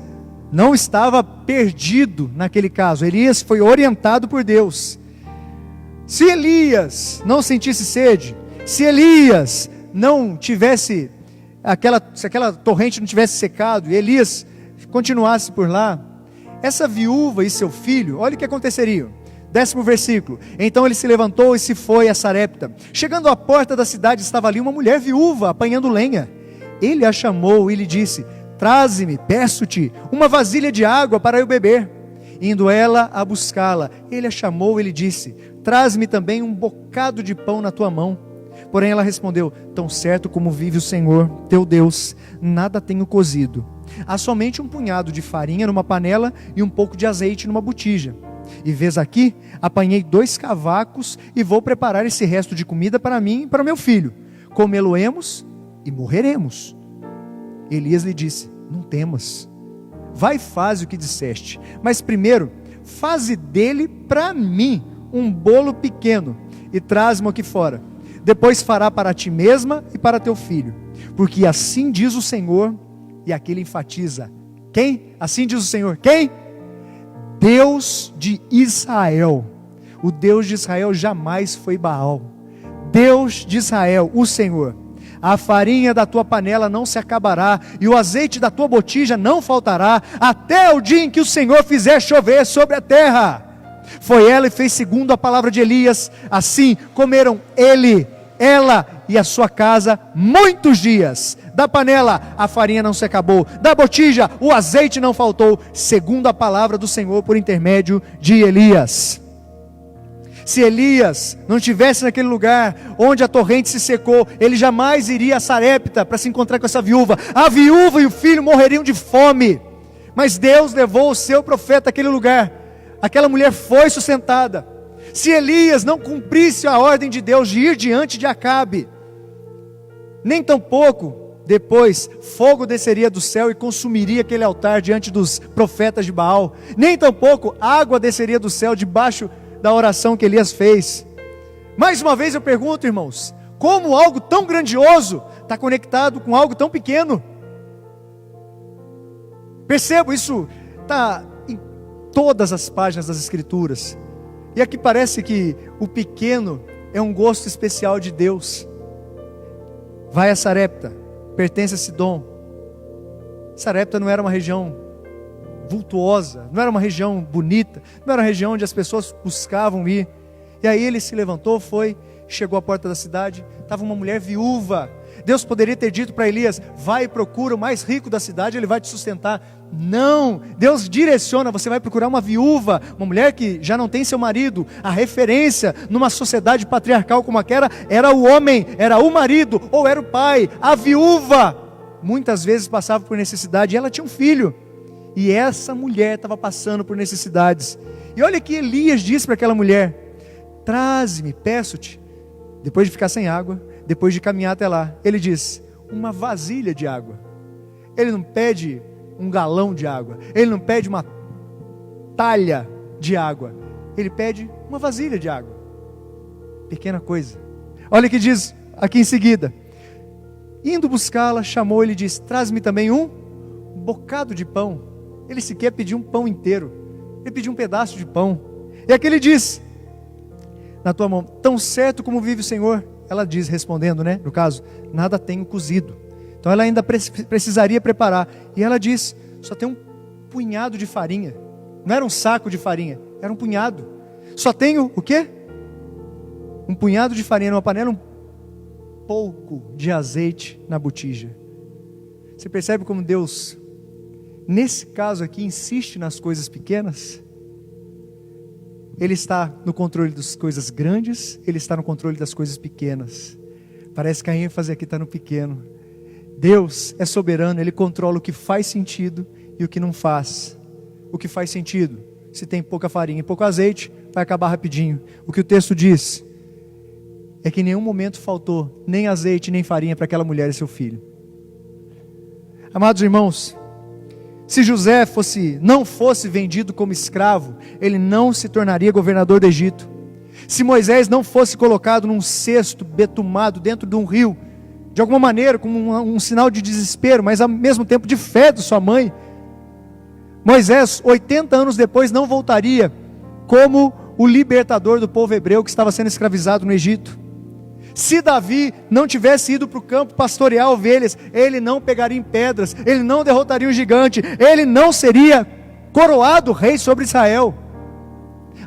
não estava perdido naquele caso. Elias foi orientado por Deus. Se Elias não sentisse sede, se Elias não tivesse se aquela torrente não tivesse secado e Elias continuasse por lá, essa viúva e seu filho, olha o que aconteceria. 10º versículo. Então ele se levantou e se foi a Sarepta. Chegando à porta da cidade, estava ali uma mulher viúva, apanhando lenha. Ele a chamou e lhe disse: traze-me, peço-te, uma vasilha de água para eu beber. Indo ela a buscá-la, ele a chamou e lhe disse: traze-me também um bocado de pão na tua mão. Porém ela respondeu: tão certo como vive o Senhor, teu Deus, nada tenho cozido. Há somente um punhado de farinha numa panela e um pouco de azeite numa botija. E vês aqui, apanhei 2 cavacos e vou preparar esse resto de comida para mim e para meu filho. Comê-lo-emos e morreremos. Elias lhe disse: não temas, vai e faze o que disseste, mas primeiro faze dele para mim um bolo pequeno e traz-me aqui fora. Depois fará para ti mesma e para teu filho, porque assim diz o Senhor. E aqui ele enfatiza: quem? Assim diz o Senhor, quem? Deus de Israel. O Deus de Israel jamais foi Baal. Deus de Israel, o Senhor. A farinha da tua panela não se acabará, e o azeite da tua botija não faltará, até o dia em que o Senhor fizer chover sobre a terra. Foi ela e fez segundo a palavra de Elias. Assim comeram ele, ela e a sua casa muitos dias. Da panela a farinha não se acabou, da botija o azeite não faltou, segundo a palavra do Senhor por intermédio de Elias. Se Elias não estivesse naquele lugar onde a torrente se secou, ele jamais iria a Sarepta para se encontrar com essa viúva. A viúva e o filho morreriam de fome, mas Deus levou o seu profeta àquele lugar. Aquela mulher foi sustentada. Se Elias não cumprisse a ordem de Deus de ir diante de Acabe, nem tampouco depois fogo desceria do céu e consumiria aquele altar diante dos profetas de Baal, nem tampouco água desceria do céu debaixo da oração que Elias fez. Mais uma vez eu pergunto, irmãos, como algo tão grandioso está conectado com algo tão pequeno? Percebo, isso está em todas as páginas das Escrituras. E aqui parece que o pequeno é um gosto especial de Deus. Vai a Sarepta, pertence a Sidom. Sarepta não era uma região vultuosa, não era uma região bonita, não era uma região onde as pessoas buscavam ir. E aí ele se levantou, foi, chegou à porta da cidade, estava uma mulher viúva. Deus poderia ter dito para Elias: vai e procura o mais rico da cidade, ele vai te sustentar. Não, Deus direciona: você vai procurar uma viúva, uma mulher que já não tem seu marido. A referência numa sociedade patriarcal como aquela era o homem, era o marido ou era o pai. A viúva muitas vezes passava por necessidade e ela tinha um filho, e essa mulher estava passando por necessidades. E olha que Elias disse para aquela mulher: traze-me, peço-te. Depois de ficar sem água, depois de caminhar até lá, ele diz: uma vasilha de água. Ele não pede um galão de água, ele não pede uma talha de água, ele pede uma vasilha de água. Pequena coisa. Olha o que diz aqui em seguida: indo buscá-la, chamou e lhe disse: traz-me também um bocado de pão. Ele sequer pediu um pão inteiro, ele pediu um pedaço de pão. E aqui ele diz: na tua mão, tão certo como vive o Senhor. Ela diz, respondendo, né, no caso: nada tenho cozido. Então ela ainda precisaria preparar. E ela diz: só tem um punhado de farinha. Não era um saco de farinha, era um punhado. Só tenho o quê? Um punhado de farinha numa panela, um pouco de azeite na botija. Você percebe como Deus, nesse caso aqui, insiste nas coisas pequenas? Ele está no controle das coisas grandes, Ele está no controle das coisas pequenas. Parece que a ênfase aqui está no pequeno. Deus é soberano, Ele controla o que faz sentido e o que não faz. O que faz sentido, se tem pouca farinha e pouco azeite, vai acabar rapidinho. O que o texto diz é que em nenhum momento faltou nem azeite nem farinha para aquela mulher e seu filho. Amados irmãos, se José não fosse vendido como escravo, ele não se tornaria governador do Egito. Se Moisés não fosse colocado num cesto betumado dentro de um rio, de alguma maneira, como um sinal de desespero, mas ao mesmo tempo de fé de sua mãe, Moisés, 80 anos depois, não voltaria como o libertador do povo hebreu que estava sendo escravizado no Egito. Se Davi não tivesse ido para o campo pastorear ovelhas, ele não pegaria em pedras, ele não derrotaria um gigante, ele não seria coroado rei sobre Israel.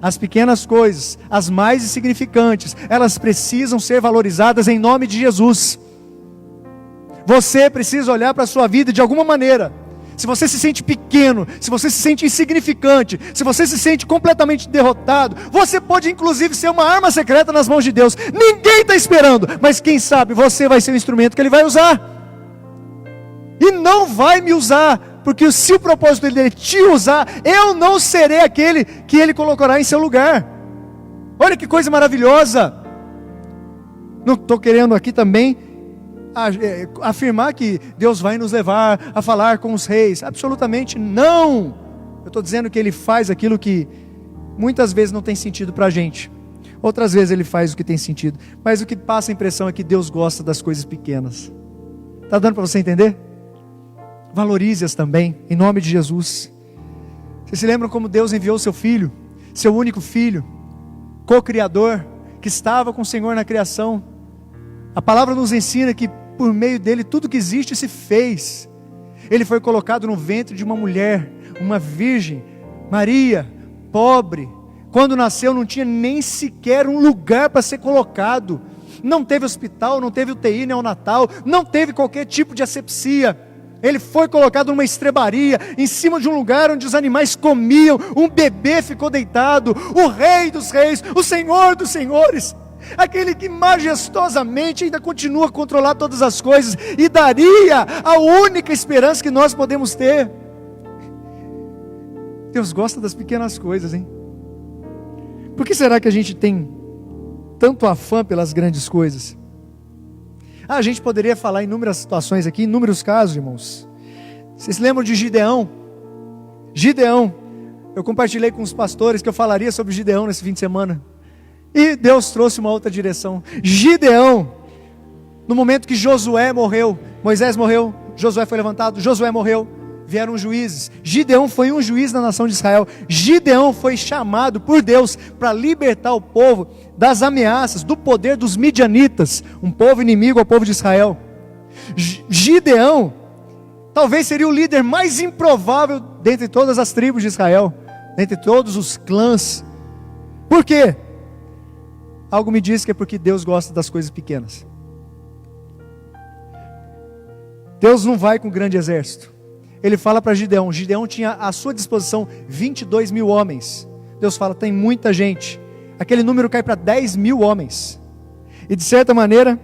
As pequenas coisas, as mais insignificantes, elas precisam ser valorizadas em nome de Jesus. Você precisa olhar para a sua vida de alguma maneira. Se você se sente pequeno, se você se sente insignificante, se você se sente completamente derrotado, você pode inclusive ser uma arma secreta nas mãos de Deus. Ninguém está esperando, mas quem sabe você vai ser o instrumento que Ele vai usar. E não vai me usar, porque se o propósito dele é te usar, eu não serei aquele que Ele colocará em seu lugar. Olha que coisa maravilhosa. Não estou querendo aqui também afirmar que Deus vai nos levar a falar com os reis, absolutamente não. Eu estou dizendo que Ele faz aquilo que muitas vezes não tem sentido para a gente, outras vezes Ele faz o que tem sentido, mas o que passa a impressão é que Deus gosta das coisas pequenas. Está dando para você entender? Valorize-as também, em nome de Jesus. Vocês se lembram como Deus enviou seu Filho, seu único Filho, co-criador, que estava com o Senhor na criação? A palavra nos ensina que por meio dele tudo que existe se fez. Ele foi colocado no ventre de uma mulher, uma virgem, Maria, pobre. Quando nasceu não tinha nem sequer um lugar para ser colocado. Não teve hospital, não teve UTI neonatal, não teve qualquer tipo de asepsia. Ele foi colocado numa estrebaria, em cima de um lugar onde os animais comiam. Um bebê ficou deitado. O Rei dos Reis, o Senhor dos Senhores, aquele que majestosamente ainda continua a controlar todas as coisas e daria a única esperança que nós podemos ter. Deus gosta das pequenas coisas, hein? Por que será que a gente tem tanto afã pelas grandes coisas? A gente poderia falar em inúmeras situações aqui, inúmeros casos, irmãos. Vocês lembram de Gideão? Gideão, eu compartilhei com os pastores que eu falaria sobre Gideão nesse fim de semana. E Deus trouxe uma outra direção. Gideão, no momento que Josué morreu, Moisés morreu, Josué foi levantado, Josué morreu, vieram juízes. Gideão foi um juiz na nação de Israel. Gideão foi chamado por Deus para libertar o povo das ameaças, do poder dos midianitas, um povo inimigo ao povo de Israel. Gideão talvez seria o líder mais improvável dentre todas as tribos de Israel, dentre todos os clãs. Por quê? Algo me diz que é porque Deus gosta das coisas pequenas. Deus não vai com um grande exército. Ele fala para Gideão. Gideão tinha à sua disposição 22 mil homens. Deus fala, tem muita gente. Aquele número cai para 10 mil homens. E de certa maneira,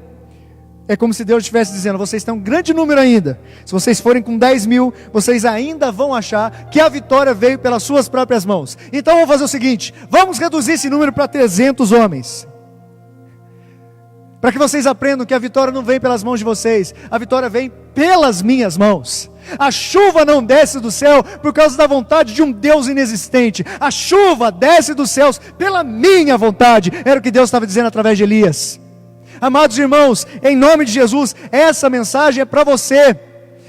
é como se Deus estivesse dizendo, vocês têm um grande número ainda. Se vocês forem com 10 mil, vocês ainda vão achar que a vitória veio pelas suas próprias mãos. Então vamos fazer o seguinte, vamos reduzir esse número para 300 homens. Para que vocês aprendam que a vitória não vem pelas mãos de vocês, a vitória vem pelas minhas mãos. A chuva não desce do céu por causa da vontade de um Deus inexistente. A chuva desce dos céus pela minha vontade. Era o que Deus estava dizendo através de Elias. Amados irmãos, em nome de Jesus, essa mensagem é para você.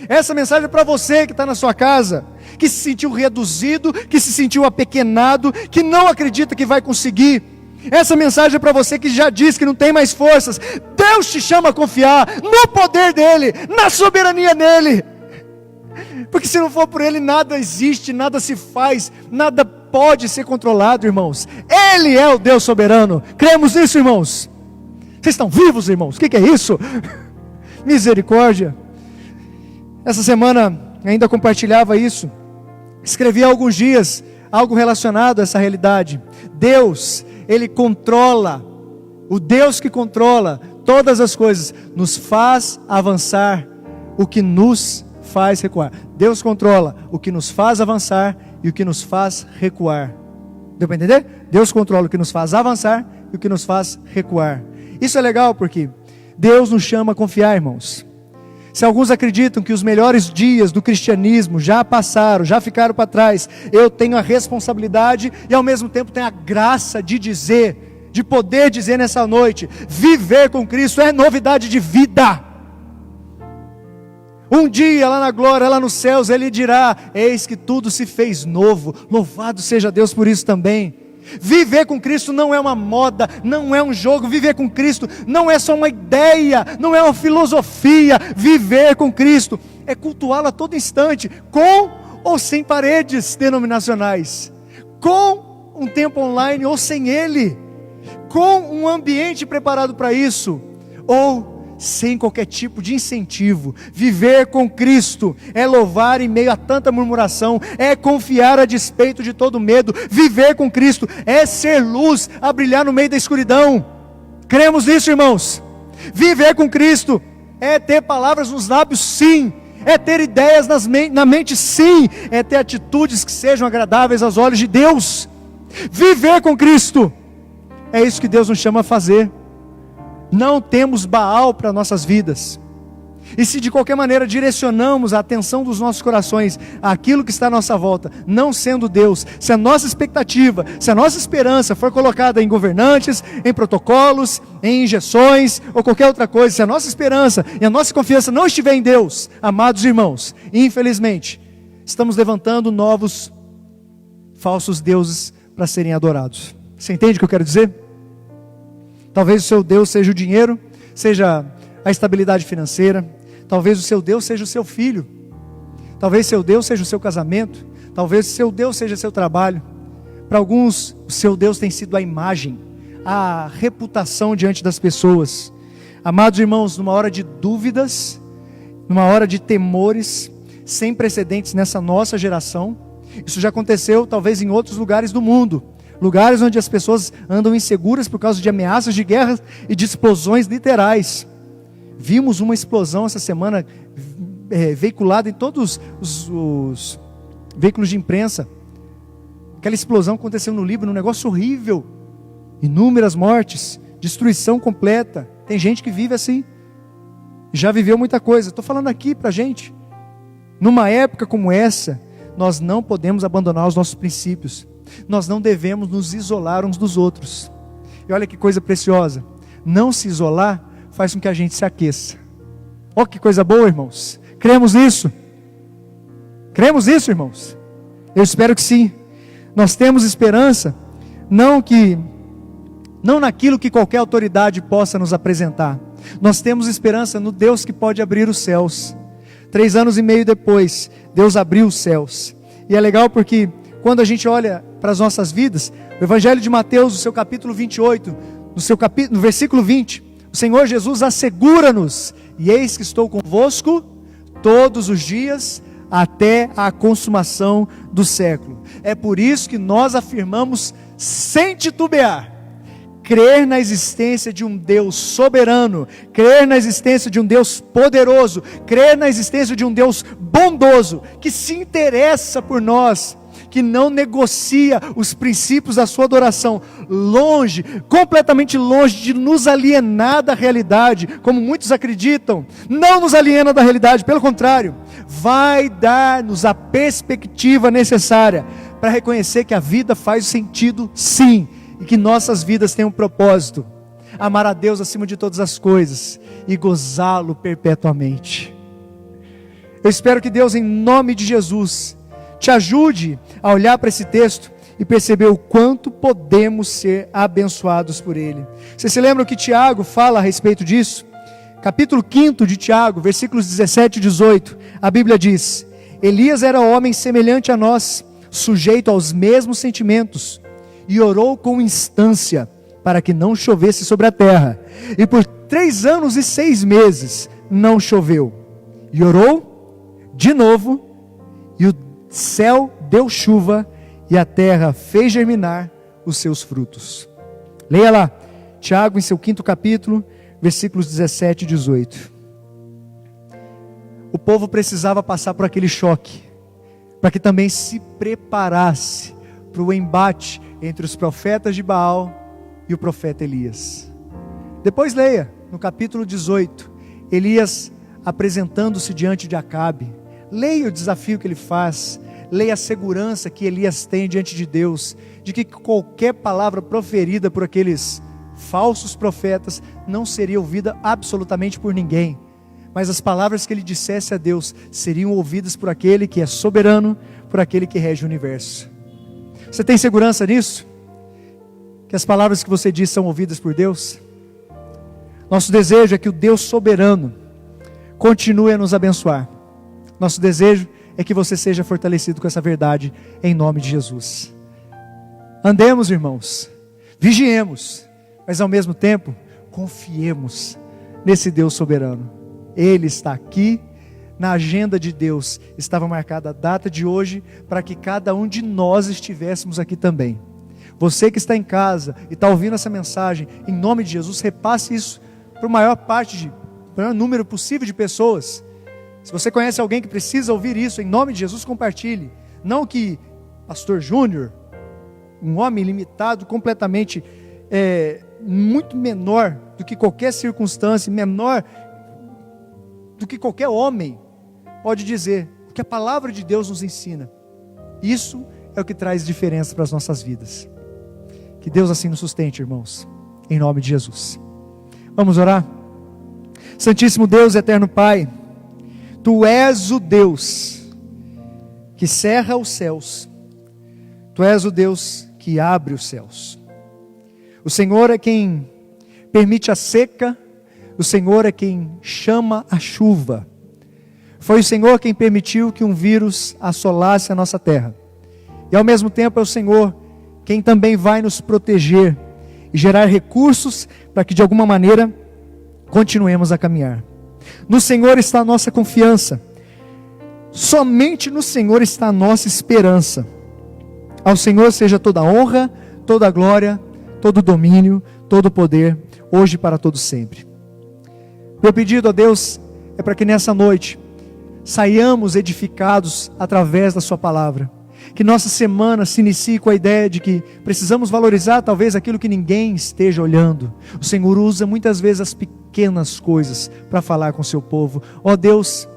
Essa mensagem é para você que está na sua casa, que se sentiu reduzido, que se sentiu apequenado, que não acredita que vai conseguir. Essa mensagem é para você que já diz que não tem mais forças. Deus te chama a confiar no poder dEle, na soberania dEle. Porque se não for por Ele, nada existe, nada se faz, nada pode ser controlado, irmãos. Ele é o Deus soberano. Cremos nisso, irmãos? Vocês estão vivos, irmãos? O que é isso? Misericórdia. Essa semana ainda compartilhava isso. Escrevi há alguns dias algo relacionado a essa realidade. Deus, Ele controla, o Deus que controla todas as coisas, nos faz avançar o que nos faz recuar. Deus controla o que nos faz avançar e o que nos faz recuar. Deu para entender? Deus controla o que nos faz avançar e o que nos faz recuar. Isso é legal porque Deus nos chama a confiar, irmãos. Se alguns acreditam que os melhores dias do cristianismo já passaram, já ficaram para trás, eu tenho a responsabilidade e ao mesmo tempo tenho a graça de dizer, de poder dizer nessa noite, viver com Cristo é novidade de vida. Um dia lá na glória, lá nos céus, Ele dirá, eis que tudo se fez novo, louvado seja Deus por isso também. Viver com Cristo não é uma moda, não é um jogo. Viver com Cristo não é só uma ideia, não é uma filosofia. Viver com Cristo é cultuá-lo a todo instante, com ou sem paredes denominacionais, com um tempo online ou sem ele, com um ambiente preparado para isso, ou sem qualquer tipo de incentivo. Viver com Cristo é louvar em meio a tanta murmuração, é confiar a despeito de todo medo. Viver com Cristo é ser luz a brilhar no meio da escuridão. Cremos nisso, irmãos? Viver com Cristo é ter palavras nos lábios, sim. É ter ideias na mente, sim. É ter atitudes que sejam agradáveis aos olhos de Deus. Viver com Cristo é isso que Deus nos chama a fazer. Não temos Baal para nossas vidas. E se de qualquer maneira direcionamos a atenção dos nossos corações àquilo que está à nossa volta, não sendo Deus, se a nossa expectativa, se a nossa esperança for colocada em governantes, em protocolos, em injeções ou qualquer outra coisa, se a nossa esperança e a nossa confiança não estiver em Deus, amados irmãos, infelizmente, estamos levantando novos falsos deuses para serem adorados. Você entende o que eu quero dizer? Talvez o seu Deus seja o dinheiro, seja a estabilidade financeira. Talvez o seu Deus seja o seu filho. Talvez seu Deus seja o seu casamento. Talvez o seu Deus seja o seu trabalho. Para alguns, o seu Deus tem sido a imagem, a reputação diante das pessoas. Amados irmãos, numa hora de dúvidas, numa hora de temores, sem precedentes nessa nossa geração, isso já aconteceu talvez em outros lugares do mundo. Lugares onde as pessoas andam inseguras por causa de ameaças de guerra e de explosões literais. Vimos uma explosão essa semana veiculada em todos os veículos de imprensa. Aquela explosão aconteceu no Líbano, um negócio horrível. Inúmeras mortes, destruição completa. Tem gente que vive assim. Já viveu muita coisa. Estou falando aqui para a gente. Numa época como essa, nós não podemos abandonar os nossos princípios. Nós não devemos nos isolar uns dos outros. E olha que coisa preciosa. Não se isolar faz com que a gente se aqueça. Olha que coisa boa, irmãos. Cremos nisso? Cremos nisso, irmãos? Eu espero que sim. Nós temos esperança, não naquilo que qualquer autoridade possa nos apresentar. Nós temos esperança no Deus que pode abrir os céus. 3 anos e meio depois, Deus abriu os céus. E é legal porque quando a gente olha para as nossas vidas, o Evangelho de Mateus, no seu capítulo 28, no versículo 20, o Senhor Jesus assegura-nos: e eis que estou convosco todos os dias, até a consumação do século. É por isso que nós afirmamos sem titubear, crer na existência de um Deus soberano, crer na existência de um Deus poderoso, crer na existência de um Deus bondoso, que se interessa por nós, que não negocia os princípios da sua adoração, longe, completamente longe de nos alienar da realidade, como muitos acreditam. Não nos aliena da realidade, pelo contrário, vai dar-nos a perspectiva necessária para reconhecer que a vida faz sentido, sim, e que nossas vidas têm um propósito: amar a Deus acima de todas as coisas e gozá-lo perpetuamente. Eu espero que Deus, em nome de Jesus, te ajude a olhar para esse texto e perceber o quanto podemos ser abençoados por ele. Vocês se lembram que Tiago fala a respeito disso? Capítulo 5 de Tiago, versículos 17 e 18, a Bíblia diz: Elias era homem semelhante a nós, sujeito aos mesmos sentimentos, e orou com instância para que não chovesse sobre a terra. E por 3 anos e 6 meses não choveu. E orou de novo, e o céu deu chuva, e a terra fez germinar os seus frutos. Leia lá, Tiago em seu 5º capítulo, versículos 17 e 18. O povo precisava passar por aquele choque, para que também se preparasse para o embate entre os profetas de Baal e o profeta Elias. Depois leia, no capítulo 18, Elias apresentando-se diante de Acabe. Leia o desafio que ele faz, leia a segurança que Elias tem diante de Deus, de que qualquer palavra proferida por aqueles falsos profetas não seria ouvida absolutamente por ninguém, mas as palavras que ele dissesse a Deus seriam ouvidas por aquele que é soberano, por aquele que rege o universo. Você tem segurança nisso? Que as palavras que você diz são ouvidas por Deus? Nosso desejo é que o Deus soberano continue a nos abençoar. Nosso desejo é que você seja fortalecido com essa verdade, em nome de Jesus. Andemos, irmãos, vigiemos, mas ao mesmo tempo, confiemos nesse Deus soberano. Ele está aqui. Na agenda de Deus estava marcada a data de hoje, para que cada um de nós estivéssemos aqui também. Você que está em casa e está ouvindo essa mensagem, em nome de Jesus, repasse isso para o maior número possível de pessoas. Se você conhece alguém que precisa ouvir isso, em nome de Jesus, compartilhe. Não que Pastor Júnior, um homem limitado, completamente muito menor do que qualquer circunstância, menor do que qualquer homem pode dizer, o que a palavra de Deus nos ensina. Isso é o que traz diferença para as nossas vidas. Que Deus assim nos sustente, irmãos, em nome de Jesus. Vamos orar? Santíssimo Deus, eterno Pai, Tu és o Deus que cerra os céus, Tu és o Deus que abre os céus. O Senhor é quem permite a seca, o Senhor é quem chama a chuva. Foi o Senhor quem permitiu que um vírus assolasse a nossa terra. E ao mesmo tempo é o Senhor quem também vai nos proteger e gerar recursos para que de alguma maneira continuemos a caminhar. No Senhor está a nossa confiança. Somente no Senhor está a nossa esperança. Ao Senhor seja toda a honra, toda a glória, todo o domínio, todo o poder, hoje e para todo sempre. Meu pedido a Deus é para que nessa noite saiamos edificados através da sua palavra. Que nossa semana se inicie com a ideia de que precisamos valorizar talvez aquilo que ninguém esteja olhando. O Senhor usa muitas vezes as pequenas coisas para falar com o seu povo. Ó Deus,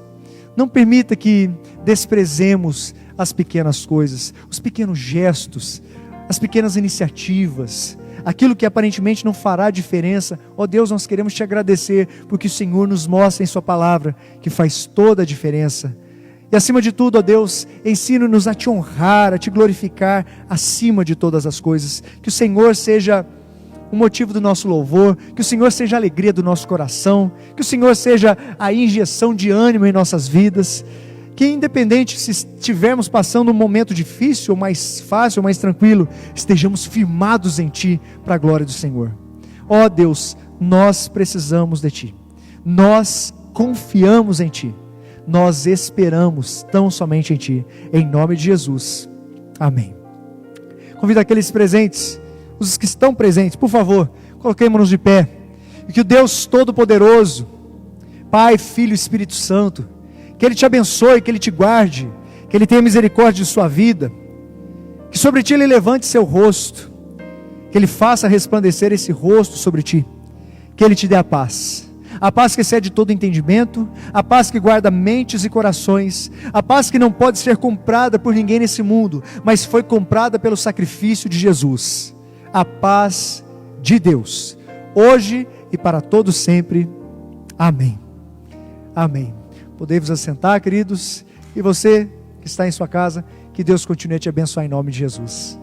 não permita que desprezemos as pequenas coisas, os pequenos gestos, as pequenas iniciativas, aquilo que aparentemente não fará diferença. Ó Deus, nós queremos te agradecer, porque o Senhor nos mostra em sua palavra que faz toda a diferença. E acima de tudo, ó Deus, ensina-nos a te honrar, a te glorificar acima de todas as coisas. Que o Senhor seja o motivo do nosso louvor, que o Senhor seja a alegria do nosso coração, que o Senhor seja a injeção de ânimo em nossas vidas. Que independente se estivermos passando um momento difícil, ou mais fácil, ou mais tranquilo, estejamos firmados em Ti, para a glória do Senhor. Ó Deus, nós precisamos de Ti, nós confiamos em Ti, nós esperamos tão somente em Ti, em nome de Jesus, amém. Convido aqueles presentes, os que estão presentes, por favor, coloquemos-nos de pé, e que o Deus Todo-Poderoso, Pai, Filho e Espírito Santo, que Ele te abençoe, que Ele te guarde, que Ele tenha misericórdia de sua vida, que sobre ti Ele levante seu rosto, que Ele faça resplandecer esse rosto sobre ti, que Ele te dê a paz que excede todo entendimento, a paz que guarda mentes e corações, a paz que não pode ser comprada por ninguém nesse mundo, mas foi comprada pelo sacrifício de Jesus, a paz de Deus, hoje e para todo sempre, amém, amém. Podemos assentar, queridos, e você que está em sua casa, que Deus continue a te abençoar em nome de Jesus.